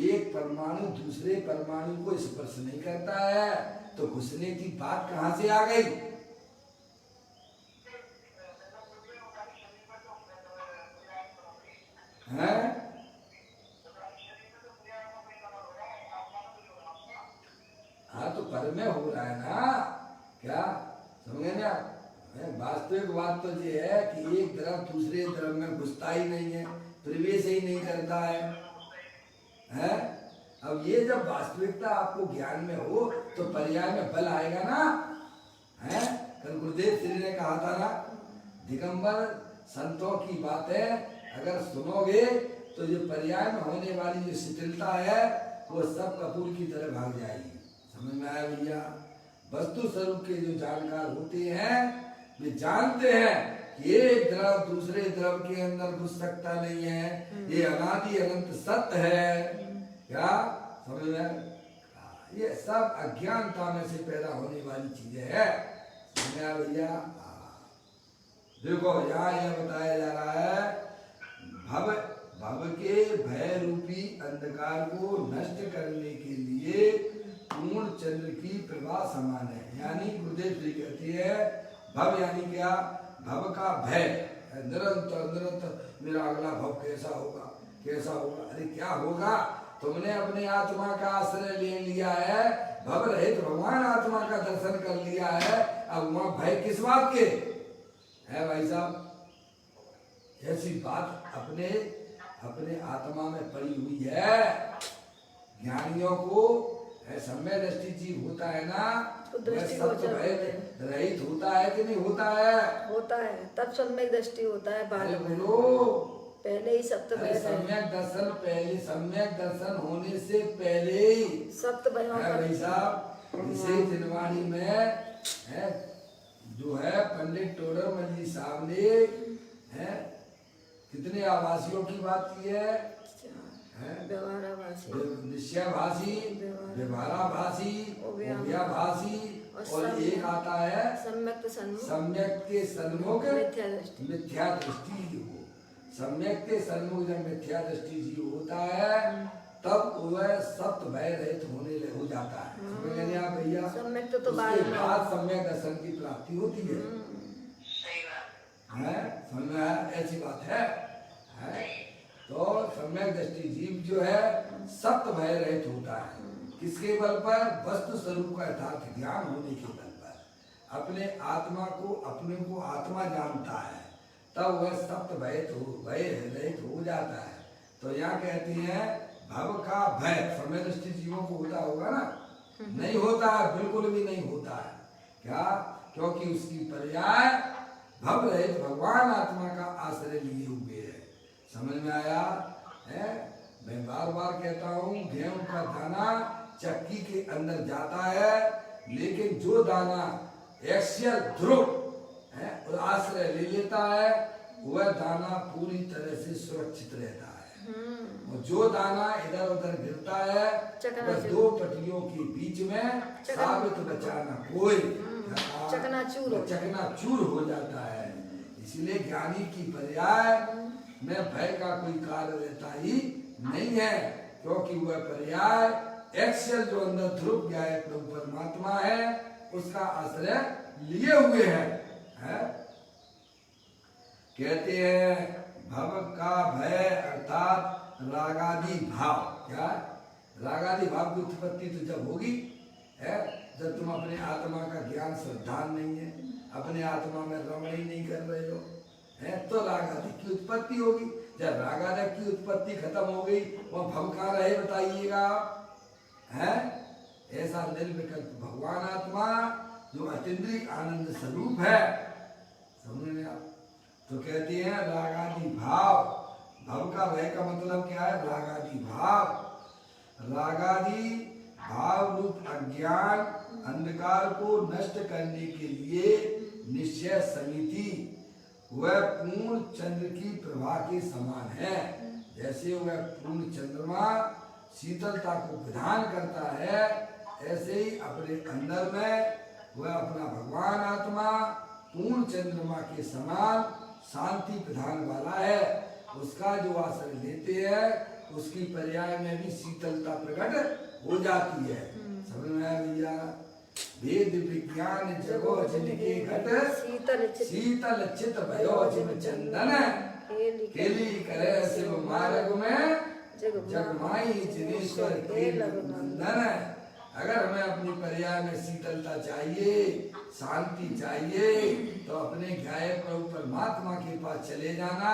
B: एक परमाणु दूसरे परमाणु को स्पर्श नहीं करता है, तो घुसने की बात कहाँ से आ गई? है? हाँ तो पर में हो रहा है ना। क्या समझे ना? वास्तविक बात तो ये है कि एक द्रव दूसरे द्रव में घुसता ही नहीं है, प्रवेश ही नहीं करता है। हैं? अब ये जब वास्तविकता आपको ज्ञान में हो तो पर्याय में बल आएगा ना। हैं? कल गुरुदेव श्री ने कहा था ना, दिगंबर संतों की बातें अगर सुनोगे तो जो पर्याय में होने वाली जो शिथिलता है वो सब कपूर की तरह भाग जाएगी। समझ में आया भैया? वस्तु स्वरूप के जो जानकार होते हैं वे जानते हैं कि एक द्रव दूसरे द्रव के अंदर घुस सकता नहीं है, ये अनादि अनंत सत्य है। क्या समझ में? ये सब अज्ञानता में से पैदा होने वाली चीजें है। समझ में आया भैया? देखो यहाँ यह बताया जा रहा है भव के भय रूपी अंधकार को नष्ट करने के लिए पूर्ण चंद्र की प्रभा समान है। यानी गुरुदेव जी कहती है भव यानी क्या? भव का भय, निरंतर निरंतर मेरा अगला भव कैसा होगा कैसा होगा। अरे क्या होगा? तुमने अपने आत्मा का आश्रय ले लिया है, भव रहित भगवान आत्मा का दर्शन कर लिया है। अब वहां भय किस बात के है भाई साहब? ऐसी बात अपने अपने आत्मा में पड़ी हुई है। ज्ञानियों को सम्यक दृष्टि जीव होता है ना, सत्य भय रहित होता है कि नहीं होता है?
A: होता है, तब सम्यक दृष्टि होता है। बाद में पहले ही सत्य भय।
B: सम्यक दर्शन पहले, सम्यक दर्शन होने से पहले ही
A: सत्य भय
B: भाई साहब। इसे जिनवाणी में है जो है पंडित टोडरमल जी साहब ने है कितने आवासियों की बात की है? निश्चयभाषी, व्यवहाराभाषी, ओव्याभाषी और एक आता है सम्यक के सन्मुख मिथ्या दृष्टि हो। सम्यक के सन्मुख जब मिथ्या दृष्टि जीव होता है तब वह सत्य भय रहित होने हो जाता है। समझ आप भैया?
A: तो
B: बाद सम्यक दर्शन की प्राप्ति होती है। समझ में आया? ऐसी बात है। तो सम्यक दृष्टि जीव जो है सत्य भय रहित होता है। किसके बल पर? वस्तु स्वरूप का यथार्थ ज्ञान होने के बल पर। अपने आत्मा को अपने को आत्मा जानता है, तब वह सप्त भय रहित हो जाता है। तो यहाँ कहते हैं भव का भय समय दृष्टि जीवों को होता होगा ना, नहीं होता है, बिल्कुल भी नहीं होता है। क्या? क्योंकि उसकी पर्याय भव रहित भगवान आत्मा का आश्रय लिए हुए है। समझ में आया है? मैं बार बार कहता हूँ, गेहूं का दाना चक्की के अंदर जाता है, लेकिन जो दाना एक्सियल ध्रुव है और आश्रय ले लेता है, वह दाना पूरी तरह से सुरक्षित रहता है। और जो दाना इधर उधर गिरता है वह दो पटियों के बीच में साबित बचाना कोई चकनाचूर हो जाता है। इसलिए ज्ञानी की पर्याय में भय का कोई कार्य रहता ही नहीं है, क्योंकि वह पर्याय एक्सेल जो अंदर ध्रुव गया है प्रभु परमात्मा है, उसका आश्रय लिए हुए है? कहते हैं भव का भय अर्थात रागादि भाव। क्या? रागादि भाव की उत्पत्ति तो जब होगी है जब तुम अपने आत्मा का ज्ञान श्रद्धान नहीं है, अपने आत्मा में रमण ही नहीं कर रहे हो है, तो रागादि की उत्पत्ति होगी। जब रागादि की उत्पत्ति खत्म हो गई, वह भव कहाँ रहे बताइएगा? है ऐसा निर्विकल्प भगवान आत्मा जो अतीन्द्रिय आनंद स्वरूप है। समझ में आप? तो कहते हैं रागादि भाव। भव का भय का मतलब क्या है? रागादि भाव। रागादि भाव रूप अज्ञान अंधकार को नष्ट करने के लिए निश्चय समिति वह पूर्ण चंद्र की प्रभा के समान है। जैसे वह पूर्ण चंद्रमा शीतलता को प्रदान करता है, ऐसे ही अपने अंदर में वह अपना भगवान आत्मा पूर्ण चंद्रमा के समान शांति प्रदान वाला है। उसका जो आश्रय लेते हैं उसकी पर्याय में भी शीतलता प्रकट हो जाती है। समझ में आया भैया? वेद विज्ञान जगो जिनके घट शीतल चित भयो जिम चंदन केली करे शिव मार्ग में जगमाई जिनेश्वर के नंदन। अगर हमें अपनी पर्याय में शीतलता चाहिए, शांति चाहिए, तो अपने ज्ञाय प्रभु परमात्मा के पास चले जाना।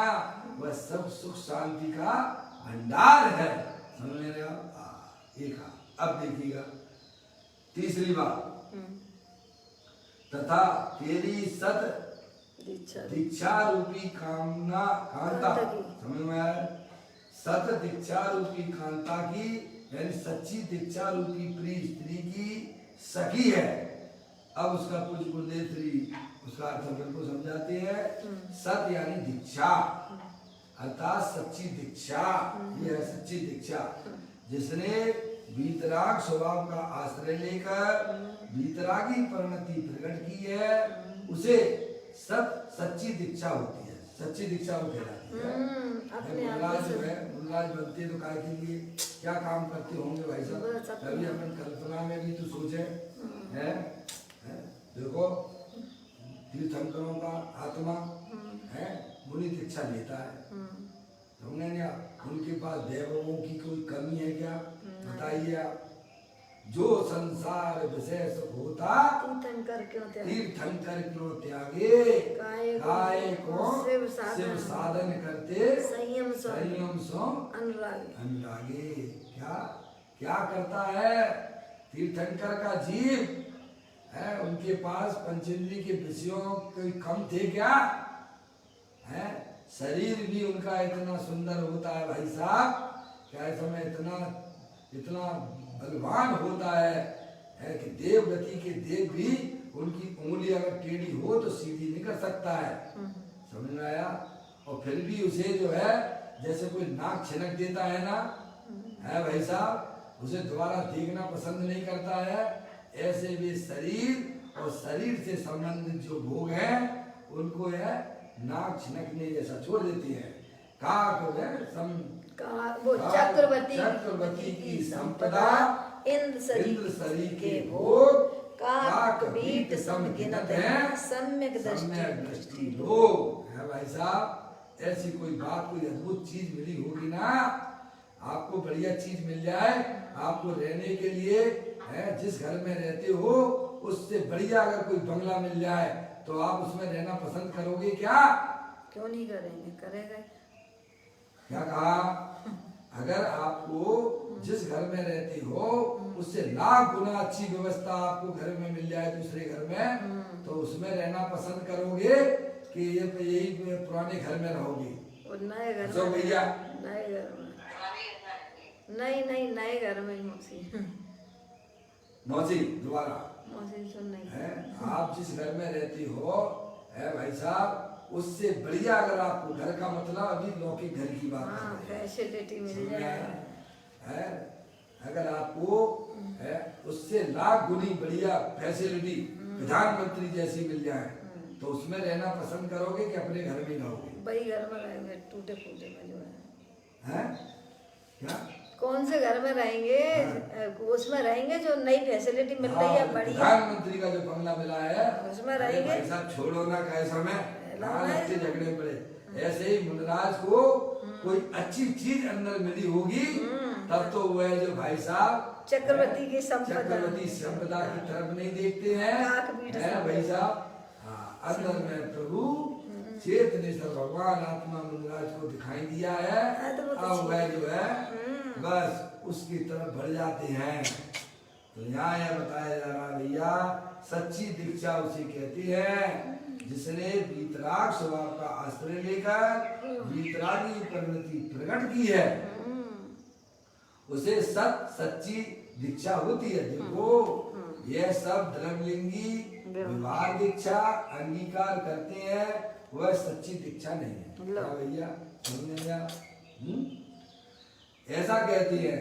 B: वह सब सुख शांति का भंडार है। समझ रहे हो? एक अब देखिएगा तीसरी बात, तथा तेरी सत दीक्षा रूपी कामना कांता। समझ में आया? सत दीक्षा रूपी कांता की यानी सच्ची दीक्षा रूपी प्रिय स्त्री की सखी है। अब उसका कुछ गुरुदेव उसका अर्थ हम को समझाते हैं। सत यानी दीक्षा अर्थात सच्ची दीक्षा। ये है सच्ची दीक्षा। जिसने वीतराग स्वभाव का आश्रय लेकर वीतरागी परिणति प्रकट की है, उसे सच्ची दीक्षा होती है। सच्ची दीक्षा वो कहलाती है। मुल्लाज बनते तो काय के लिए क्या काम करते होंगे भाई साहब? कभी अपन कल्पना में भी तो सोचे है? देखो तीर्थंकरों का आत्मा है मुनि दीक्षा लेता है। हमने उनके पास देवों की कोई कमी है क्या? बताइए आप। जो संसार विशेष होता तीर्थंकर क्यों त्यागे, काय को शिव साधन करते संयम सो अनुरागे। क्या करता है तीर्थंकर का जीव है? उनके पास पंचेंद्रिय के विषयों कोई कम थे क्या? है शरीर भी उनका इतना सुंदर होता है भाई साहब, क्या समय इतना बलवान होता है कि देवगति के देव भी उनकी उंगली अगर टेढ़ी हो तो सीधी नहीं कर सकता है। समझ में आया? और फिर भी उसे जो है जैसे कोई नाक छिनक देता है ना, है भाई साहब, उसे दोबारा देखना पसंद नहीं करता है। ऐसे भी शरीर और शरीर से संबंधित जो भोग हैं उनको है नाक छिनकने जैसा छोड़ देती है।
A: वो
B: चक्रवर्ती की संपदा
A: इंद्र शरीर के भोग काक बीट समगिनत है सम्यक दृष्टि
B: लोग। है भाई साहब, ऐसी कोई बात कोई अद्भुत चीज मिली होगी ना, आपको बढ़िया चीज मिल जाए, आपको रहने के लिए है जिस घर में रहते हो उससे बढ़िया अगर कोई बंगला मिल जाए तो आप उसमें रहना पसंद करोगे क्या?
A: क्यों नहीं करेंगे, करेंगे।
B: क्या कहा? अगर आपको जिस घर में रहते हो उससे लाख गुना अच्छी व्यवस्था आपको घर में मिल जाए दूसरे घर में, तो उसमें रहना पसंद करोगे कि ये यही पुराने घर में रहोगे?
A: और नए घर
B: जो
A: में,
B: भैया
A: नए घर में नहीं नहीं, नए घर में मौसी।
B: मौसी दोबारा
A: मौसी सुन नहीं
B: है, आप जिस घर में रहती हो है भाई साहब, उससे बढ़िया अगर आपको घर का मतलब अभी लौकिक घर की बात
A: हाँ,
B: कर रहे हैं।
A: फैसिलिटी मिल
B: समझ में
A: जाए।
B: आया? है अगर आपको है उससे लाख गुनी बढ़िया फैसिलिटी प्रधानमंत्री जैसी मिल जाए तो उसमें रहना पसंद करोगे कि अपने घर में रहोगे?
A: वही घर में रहेंगे, टूटे फूटे में जो है।
B: हैं? क्या?
A: कौन से घर में रहेंगे? उसमें रहेंगे जो नई फैसिलिटी मिल रही है, बढ़िया।
B: प्रधानमंत्री का जो बंगला मिला है
A: उसमें
B: अरे
A: रहेंगे।
B: भाई साहब छोड़ो ना, कैसा समय
A: लाना है।
B: इतने झगड़े पड़े। ऐसे ही मुनराज को कोई अच्छी चीज अंदर मिली होगी तब तो वो है जो भाई साहब
A: चक्रवर्ती की संपदा,
B: चक्रवर्ती संपदा की तरफ नहीं देखते हैं, है भाई साहब। हाँ, अंदर में प्रभु चेतने से भगवान आत्मा मुनराज को दिखाई दिया है।
A: हाँ, तो वो तो
B: अब वह जो है बस उसकी तरफ बढ़ जाते हैं। तो यहाँ यह बताया जा रहा भैया, सच्ची दीक्षा उसे कहती है जिसने वीतराग स्वभाव का आश्रय लेकर वीतरागी परिणति प्रकट की है, उसे सच्ची दीक्षा होती है। देखो यह सब धर्मलिंगी विवाह दीक्षा अंगीकार करते हैं, वह सच्ची दीक्षा नहीं है। क्या भैया समझ में आया? ऐसा कहती है।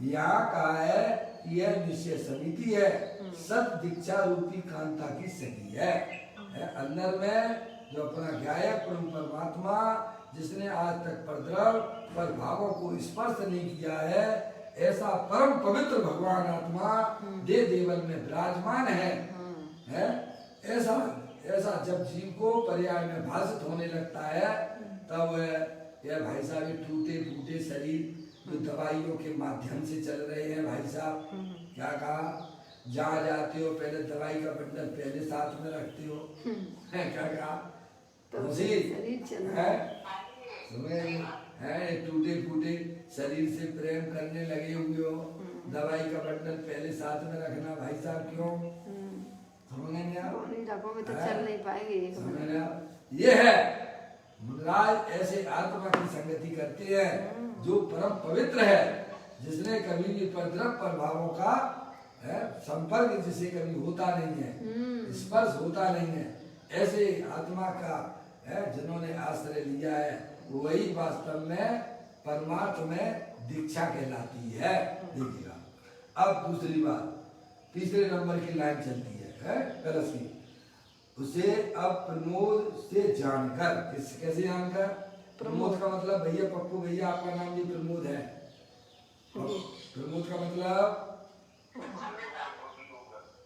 B: यहाँ कहा है कि यह निश्चय समिति है, सत दीक्षा रूपी कांता की सखी है। अंदर में जो अपना गायक प्रभु परमात्मा जिसने आज तक परद्रव पर भावों को स्पर्श नहीं किया है, ऐसा परम पवित्र भगवान आत्मा दे देवल में विराजमान है। ऐसा ऐसा जब जीव को पर्याय में भाषित होने लगता है तब यह भाई साहब टूटे फूटे शरीर जो दवाइयों के माध्यम से चल रहे हैं भाई साहब, क्या कहा? जहाँ जाते हो पहले दवाई का बंडल पहले साथ में रखते हो, है क्या कहा? है टूटे फूटे शरीर से प्रेम करने लगे हुए हो, दवाई का बंडल पहले साथ में रखना भाई साहब, क्यों? समझ नहीं आ?
A: तो चल नहीं पाएंगे।
B: ये है मुनराज ऐसे आत्मा की संगति करते हैं जो परम पवित्र है, जिसने कभी भी परद्रव प्रभावों का संपर्क जिसे कभी होता नहीं है, स्पर्श होता नहीं है, ऐसे आत्मा का जिन्होंने आश्रय लिया है वही वास्तव में परमार्थ में दीक्षा कहलाती है। देखिएगा अब दूसरी बात, तीसरे नंबर की लाइन चलती है कलश की। उसे अब प्रमोद से जानकर, कैसे जानकर? प्रमोद का मतलब भैया पप्पू भैया आपका नाम भी प्रमोद है। प्रमोद का मतलब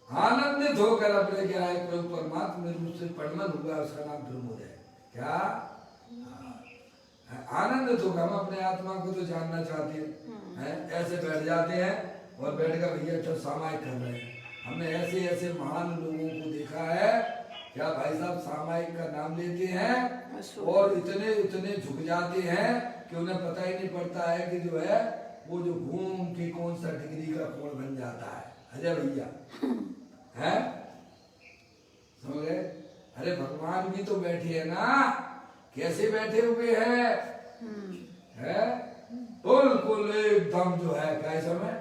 B: आनंदित होकर अपने क्या है प्रभु परमात्मा रूप से परिणत हुआ, उसका नाम प्रमोद है। क्या आनंदित होगा? हम अपने आत्मा को तो जानना चाहते हैं, ऐसे बैठ जाते हैं और बैठ कर भैया तो सामायिक कर रहे हैं। हमने ऐसे ऐसे महान लोगों को देखा है, क्या भाई साहब सामायिक का नाम लेते हैं और इतने इतने झुक जाते हैं कि उन्हें पता ही नहीं पड़ता है कि जो है वो जो घूम के कौन सा डिग्री का कोण बन जाता है। अजय भैया है, समझ गए? अरे भगवान भी तो बैठे हैं ना, कैसे बैठे हुए हैं? है बिल्कुल एकदम जो है कैसा में,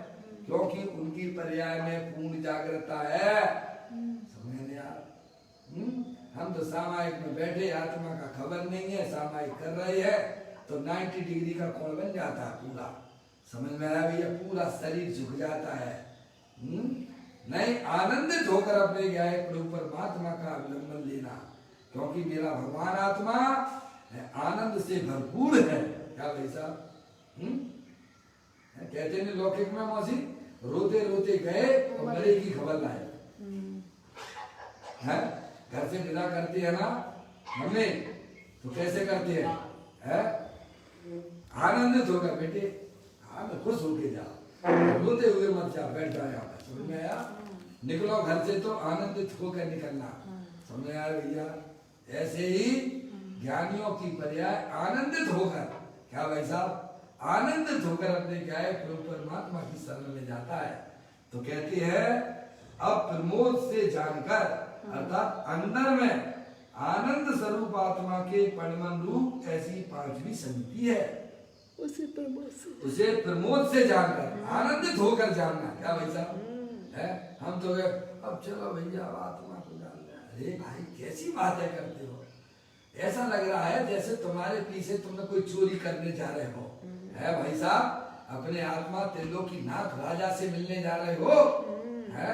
B: क्योंकि उनकी पर्याय में पूर्ण जागृता है। समझ नहीं आ? हम तो सामायिक में बैठे, आत्मा का खबर नहीं है, सामायिक कर रहे हैं तो 90 डिग्री का कोण बन जाता है पूरा। समझ में आया भैया? पूरा शरीर झुक जाता है। नहीं, आनंदित होकर अपने गायक प्रभु परमात्मा का अवलंबन लेना, क्योंकि मेरा भगवान आत्मा आनंद से भरपूर है। क्या भाई साहब? कहते हैं लौकिक में मौसी, रोते रोते गए और मरे की खबर लाए। है घर से विदा करती है ना मम्मी, तो कैसे करती है? आनंदित होकर बेटे, हाँ मैं खुश होके जाओ, रोते हुए मत जा, बैठ जाओ यहाँ पर। समझ में आया? निकलो घर से तो आनंदित होकर निकलना। समझ में आया भैया? ऐसे ही ज्ञानियों की पर्याय आनंदित होकर, क्या भाई साहब, आनंदित होकर अपने क्या है प्रभु परमात्मा की शरण में जाता है। तो कहती है अब प्रमोद से जानकर, अर्थात अंदर में आनंद स्वरूप आत्मा के परिमन रूप ऐसी पांचवी समिति है, उसे प्रमोद से जानकर, आनंदित होकर जानना। क्या भाई साहब है? हम तो अब चलो भैया आत्मा को जान लिया। अरे भाई कैसी बातें करते हो, ऐसा लग रहा है जैसे तुम्हारे पीछे तुमने कोई चोरी करने जा रहे हो। है भाई साहब, अपने आत्मा त्रिलोकीनाथ राजा से मिलने जा रहे हो, है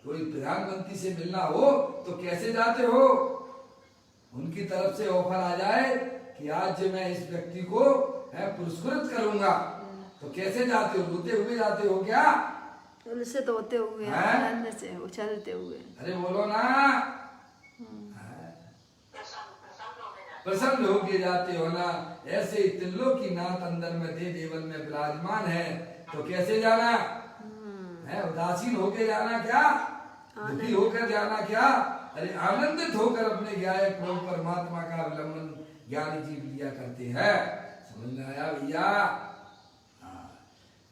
B: कोई प्रधानमंत्री से मिलना हो तो कैसे जाते हो? उनकी तरफ से ऑफर आ जाए कि आज मैं इस व्यक्ति को पुरस्कृत करूंगा, तो कैसे जाते हो? रोते हुए जाते हो क्या?
A: उनसे तो होते हुए, आनंद से उछलते हुए। अरे
B: बोलो ना, प्रसन्न होके जाते हो ना। ऐसे त्रिलोकीनाथ अंदर में दे देवन में विराजमान है, तो कैसे जाना है? उदासीन होके जाना क्या? दुखी होकर जाना क्या? अरे आनंदित होकर अपने ज्ञाय प्रभु परमात्मा का अवलंबन ज्ञानी जीव लिया करते हैं। समझ में आया भैया?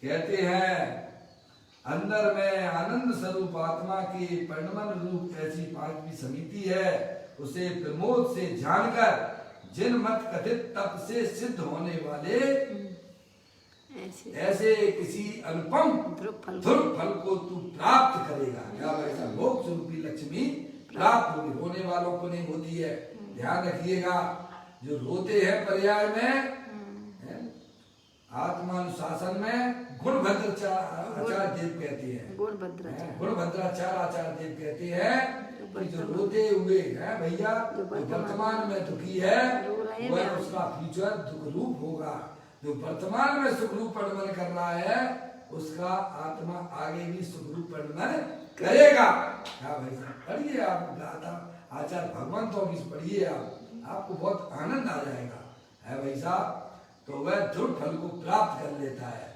B: कहते हैं अंदर में आनंद स्वरूप आत्मा की परिणमन रूप ऐसी पांचवी समिति है, उसे प्रमोद से जानकर जिन मत कथित तप से सिद्ध होने वाले ऐसे किसी अनुपम ध्रुव फल को तू प्राप्त करेगा। क्या वैसा मोक्ष रूपी लक्ष्मी प्राप्त होगी, होने वालों को नहीं होती है। ध्यान रखिएगा, जो रोते हैं पर्याय में आत्मानुशासन में गुणभद्राचार्य देव कहते हैं, गुणभद्राचार्य आचार्य देव कहते हैं कि जो रोते हुए है भैया, जो वर्तमान में दुखी है वह उसका फ्यूचर दुख रूप होगा। जो वर्तमान में सुख रूप परिणमन कर रहा है उसका आत्मा आगे भी सुख रूप परिणमन करेगा। क्या भाई साहब पढ़िए, आप गाथा आचार्य भगवंतों की पढ़िए, आपको बहुत आनंद आ जाएगा। है भाई साहब, तो वह ध्रुव फल को प्राप्त कर लेता है,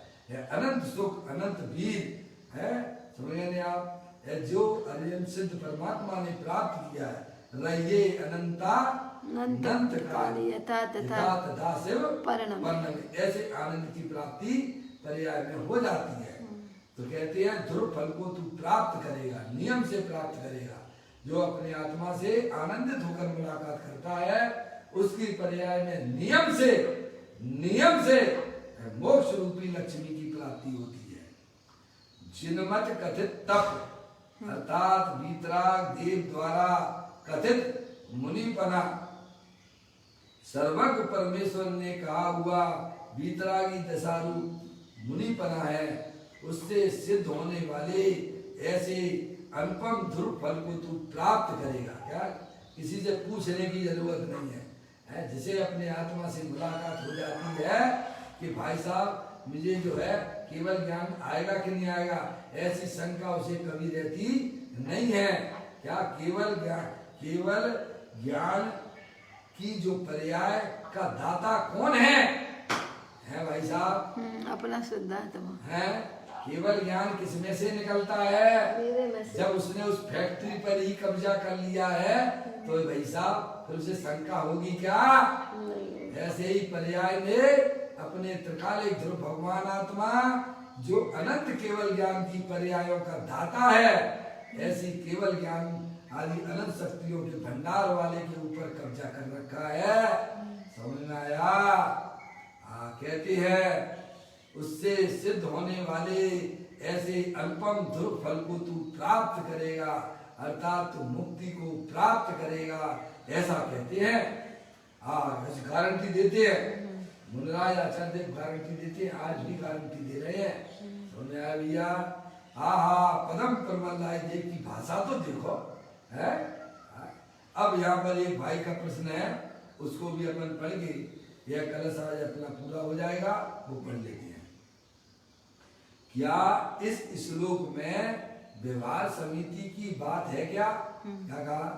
B: अनंत सुख अनंत वीर है। समझ गए आप? जो अरियन सिद्ध परमात्मा ने प्राप्त किया है, रहिए अनंता अनंत काल यथा तथा शिव परिणम, ऐसे आनंद की प्राप्ति पर्याय में हो जाती है। तो कहते हैं ध्रुव फल को तू प्राप्त करेगा, नियम से प्राप्त करेगा। जो अपने आत्मा से आनंदित होकर मुलाकात करता है उसकी पर्याय में नियम से मोक्ष रूपी लक्ष्मी की प्राप्ति होती है। जिनमत कथित तप अर्थात वीतराग देव द्वारा कथित मुनिपना, सर्वज्ञ परमेश्वर ने कहा हुआ वीतरागी दशारूप मुनिपना है, उससे सिद्ध होने वाले ऐसे अनुपम ध्रुव फल को तू प्राप्त करेगा। क्या किसी से पूछने की जरूरत नहीं है, जिसे अपने आत्मा से मुलाकात हो जाती है कि भाई साहब मुझे जो है केवल ज्ञान आएगा कि नहीं आएगा, ऐसी शंका उसे कभी रहती नहीं है। क्या केवल ज्ञान की जो पर्याय का दाता कौन है भाई साहब?
A: अपना शुद्धात्मा
B: है। केवल ज्ञान किसमें से निकलता है? जब उसने उस फैक्ट्री पर ही कब्जा कर लिया है तो भाई साहब फिर उसे शंका होगी क्या? ऐसे ही पर्याय ने अपने त्रिकालिक ध्रुव भगवान आत्मा जो अनंत केवल ज्ञान की पर्यायों का दाता है, ऐसी केवल ज्ञान आदि अनंत शक्तियों के भंडार वाले के ऊपर कब्जा कर रखा है। समझ में आया? कहती है उससे सिद्ध होने वाले ऐसे अनुपम ध्रुव फल को तू प्राप्त करेगा, अर्थात तू मुक्ति को प्राप्त करेगा, ऐसा कहते हैं। गारंटी देते हैं मुनिराज आचार्य देव, गारंटी देते हैं, आज भी गारंटी दे रहे हैं। समझ आया भैया? पदम परमलाय देव की भाषा तो देखो है। अब यहाँ पर एक भाई का प्रश्न है, उसको भी अपन पढ़ के यह कलश आज अपना पूरा हो जाएगा, वो पढ़ लेते हैं। क्या इस श्लोक में व्यवहार समिति की बात है क्या? क्या कहा?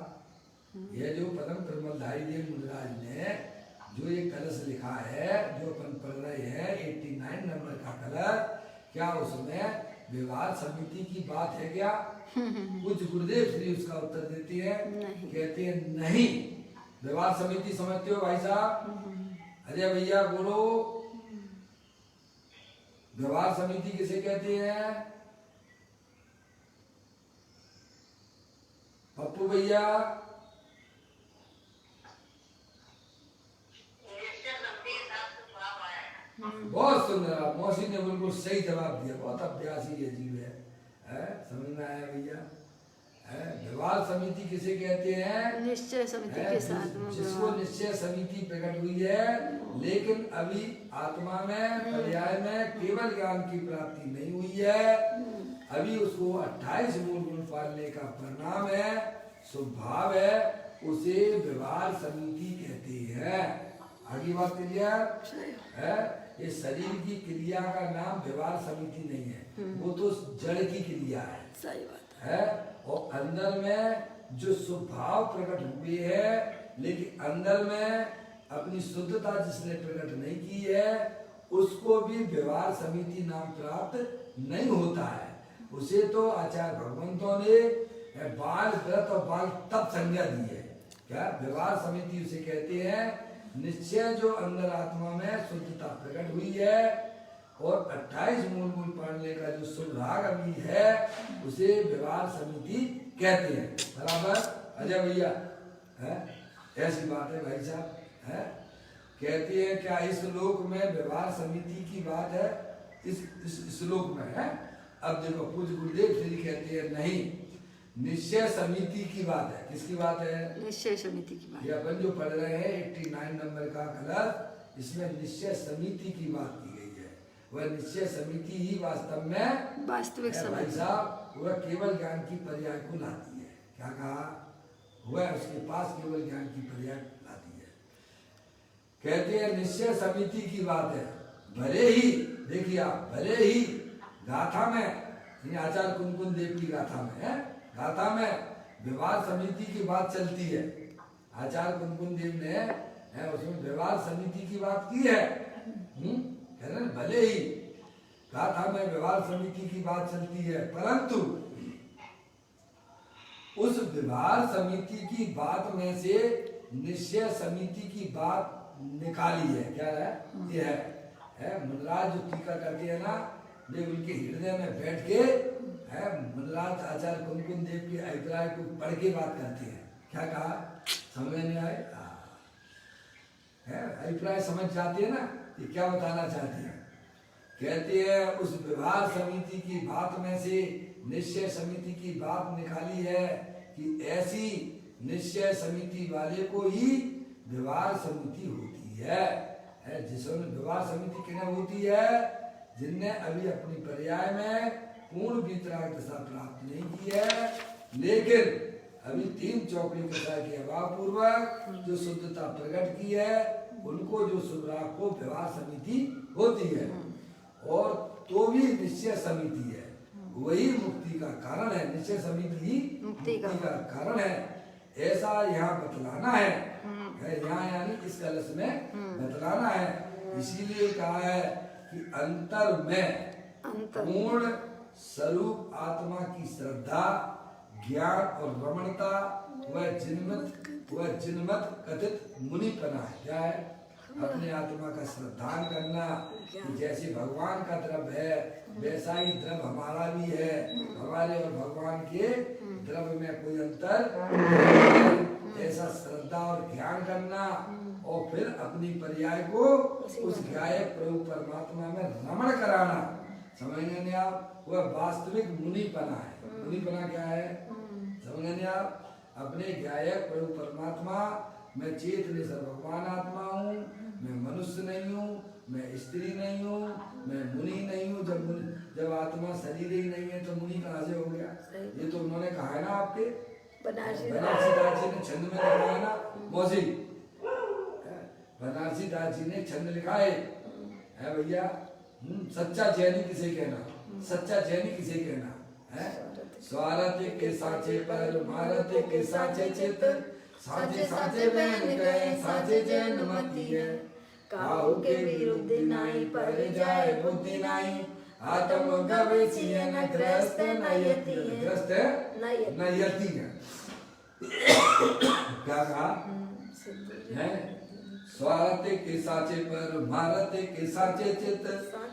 B: यह जो पदम परमलधारी देव मुनिराज ने जो ये कलश लिखा है, जो अपन पढ़ रहे हैं 89 नंबर का कलश, क्या उसमें विवाह समिति की बात है क्या? कुछ गुरुदेव श्री उसका उत्तर देती है,
A: नहीं।
B: कहते हैं नहीं। विवाह समिति समझते हो भाई साहब? अजय भैया बोलो, विवाह समिति किसे कहते हैं? पप्पू भैया, बहुत सुंदर। मौसी ने बिल्कुल सही जवाब दिया, बहुत अभ्यासी ये जीव है? समझ में आया भैया? विवाह समिति किसे कहते हैं?
A: निश्चय समिति के साथ में
B: जिसको निश्चय समिति प्रकट हुई है, लेकिन अभी आत्मा में पर्याय में केवल ज्ञान की प्राप्ति नहीं हुई है, अभी उसको 28 मूल गुण पालने का परिणाम है, स्वभाव है, उसे विवाह समिति कहते हैं। आगे बात क्लियर है? ये शरीर की क्रिया का नाम विवाह समिति नहीं है, वो तो जड़ की क्रिया है।
A: सही बात
B: है। और अंदर में जो स्वभाव प्रकट हुए है, लेकिन अंदर में अपनी शुद्धता जिसने प्रकट नहीं की है, उसको भी विवाह समिति नाम प्राप्त नहीं होता है। उसे तो आचार्य भगवंतों ने बाल व्रत और बाल तप संज्ञा दी है। क्या? विवाह समिति उसे कहते हैं निश्चय जो अंदर आत्मा में शुद्धता प्रकट हुई है, और 28 मूल गुण पढ़ने का जो शुभ राग अभी है, उसे विवाह समिति कहते हैं। बराबर अजय भैया? है ऐसी बात है भाई साहब? है कहते हैं क्या इस श्लोक में विवाह समिति की बात है? इस श्लोक में है। अब देखो पूज्य गुरुदेव श्री कहते हैं नहीं, निश्चय समिति की बात है। किसकी बात है?
A: निश्चय समिति की बात।
B: ये अपन जो पढ़ रहे हैं 89 नंबर का कलश, इसमें निश्चय समिति की बात की गई है। वह निश्चय समिति ही वास्तव में
A: वास्तविक
B: भाई साहब वह केवल ज्ञान की पर्याय को लाती है। क्या कहा? वह उसके पास केवल ज्ञान की पर्याय लाती है। कहते हैं निश्चय समिति की बात है। भले ही देखिए आप, भले ही गाथा में, आचार्य कुमकुम देव की गाथा में है, गाथा में विवाह समिति की बात चलती है। आचार्य कुमकुम देव ने उसमें विवाह समिति की बात की है। कह रहे भले ही गाथा में विवाह समिति की बात चलती है, परंतु उस विवाह समिति की बात में से निश्चय समिति की बात निकाली है। क्या है? ये है मुनराज जो टीका करते हैं ना, वे उनके हृदय में बैठ के मुनराज आचार्य कुमकुम देव के अभिप्राय को पढ़ के बात करते हैं। क्या कहा? समझ नहीं आए? अभिप्राय समझ जाते हैं ना, ये क्या बताना चाहते हैं? कहते हैं उस विवाह समिति की बात में से निश्चय समिति की बात निकाली है कि ऐसी निश्चय समिति वाले को ही विवाह समिति होती है। जिसमें विवाह समिति किन्हें होती है? जिनने अभी अपनी पर्याय में पूर्ण वितराग दशा प्राप्त नहीं की है, लेकिन अभी 3 चौकड़ी दशा के अभाव पूर्वक जो शुद्धता प्रकट की है, उनको जो शुभराग को विवाह समिति होती है। और तो भी निश्चय समिति है, वही मुक्ति का कारण है। निश्चय समिति ही मुक्ति का कारण है, ऐसा यहाँ बतलाना है। यहाँ यानी इस कलश में बतलाना है। इसीलिए कहा है कि अंतर में पूर्ण स्वरूप आत्मा की श्रद्धा, ज्ञान और रमणता वह जिनमत कथित मुनिपना है। क्या है? अपने आत्मा का श्रद्धान करना कि जैसे भगवान का द्रव्य है, वैसा ही द्रव्य हमारा भी है। हमारे और भगवान के द्रव्य में कोई अंतर नहीं, ऐसा श्रद्धा और ज्ञान करना, और फिर अपनी पर्याय को उस गायक प्रभु परमात्मा में रमण कराना। समझेंगे आप? वह वास्तविक मुनिपना है। मुनिपना क्या है? समझेंगे आप? अपने गायक प्रभु परमात्मा, मैं चेत निसर भगवान आत्मा हूँ, मैं मनुष्य नहीं हूँ, मैं स्त्री नहीं हूँ, मैं मुनि नहीं हूँ। जब आत्मा शरीर ही नहीं है तो मुनि कहाँ से हो गया? ये तो उन्होंने कहा है ना आपके बनारसी दास जी ने छंद में लिखा है ना मौसी, बनारसी दास जी ने छंद लिखा है भैया। सच्चा जैनी किसे कहना? सच्चा जैनी किसे कहना है? स्वार्थ के साचे पर मारत के साचे चित, साचे साचे बहन गए साचे जैन मती है। काहू के विरुद्ध नाई पर जाए बुद्धि नाई, आत्म गवेषीय न ग्रस्त न यति है। ग्रस्त है न यति है। क्या कहा है? स्वार्थ के साचे पर भारत के साचे चित,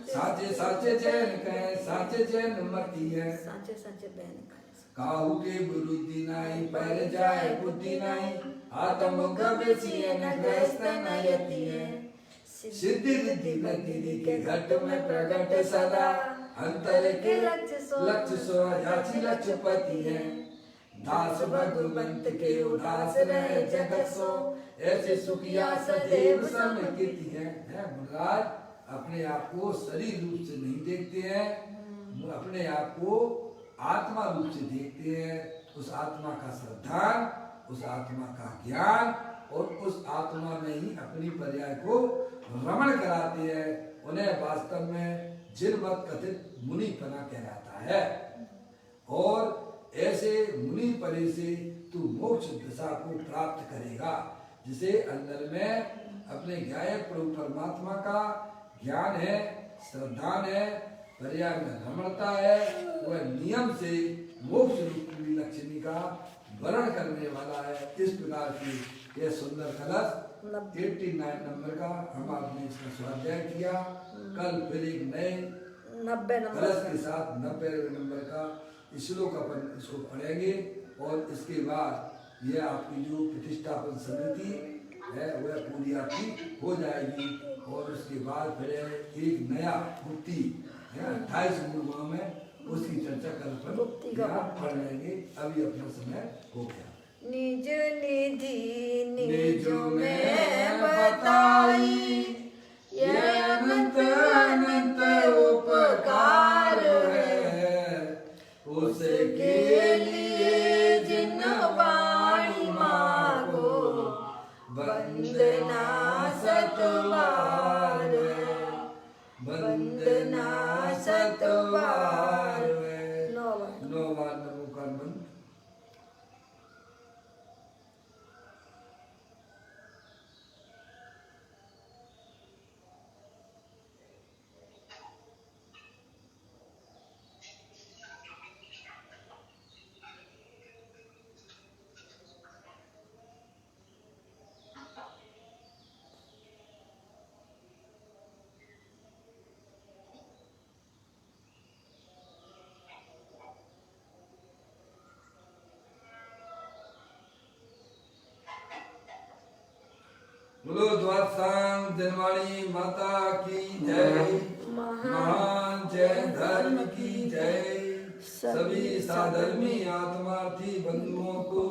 B: साचे साचे चैन कहे साचे चैन मती है।
A: साचे साचे बहन का
B: काहू के बुद्धि नाई पर जाए बुद्धि नाई, आत्म गवेषीय न ग्रस्त न यति है। सिद्धि रिद्धि नति के घट में प्रगट सदा, अंतर के लक्ष्य सो याची लक्ष्यपति है। दास भगवंत के उदास रहे जगत सो, ऐसे सुखिया सदैव समकीर्ति है। महाराज अपने आप को शरीर रूप से नहीं देखते हैं, अपने आप को आत्मा रूप से देखते हैं। उस आत्मा का श्रद्धान, उस आत्मा का ज्ञान और उस आत्मा में ही अपनी पर्याय को रमण कराते हैं। उन्हें वास्तव में जिनवत कथित मुनिपना कहलाता है। और ऐसे मुनि परे से तू मोक्ष दशा को प्राप्त करेगा, जिसे अंदर में अपने ज्ञाय प्रभु परमात्मा का ज्ञान है, श्रद्धान है, पर्याय में रमणता है। वह नियम से मोक्ष रूपी लक्ष्मी का वर्ण करने वाला है। इस प्रकार की यह सुंदर कलश 89 नंबर का हम आपने इसका स्वाध्याय किया। कल फिर एक नए
A: 90
B: कलश के साथ 90 नंबर का श्लोक अपन इसको पढ़ेंगे। और इसके बाद यह आपकी जो प्रतिष्ठापन समिति है वह पूरी आपकी हो जाएगी। और उसके बाद फिर एक नया मुक्ति 28 गुरुओं में उसकी चर्चा कल अपन पढ़ लेंगे। अभी अपना समय हो गया।
A: निज निधि निजों में बताई, यह अनंत अनंत उपकार है। उसके लिए जिन वाणी मांगो, वंदना सतबार, वंदना सतबार।
B: नौ बार नमो का मंत्र। बोलो द्वादशांग जनवाणी माता की जय। महान जैन धर्म की जय। सभी साधर्मी आत्मार्थी बंधुओं को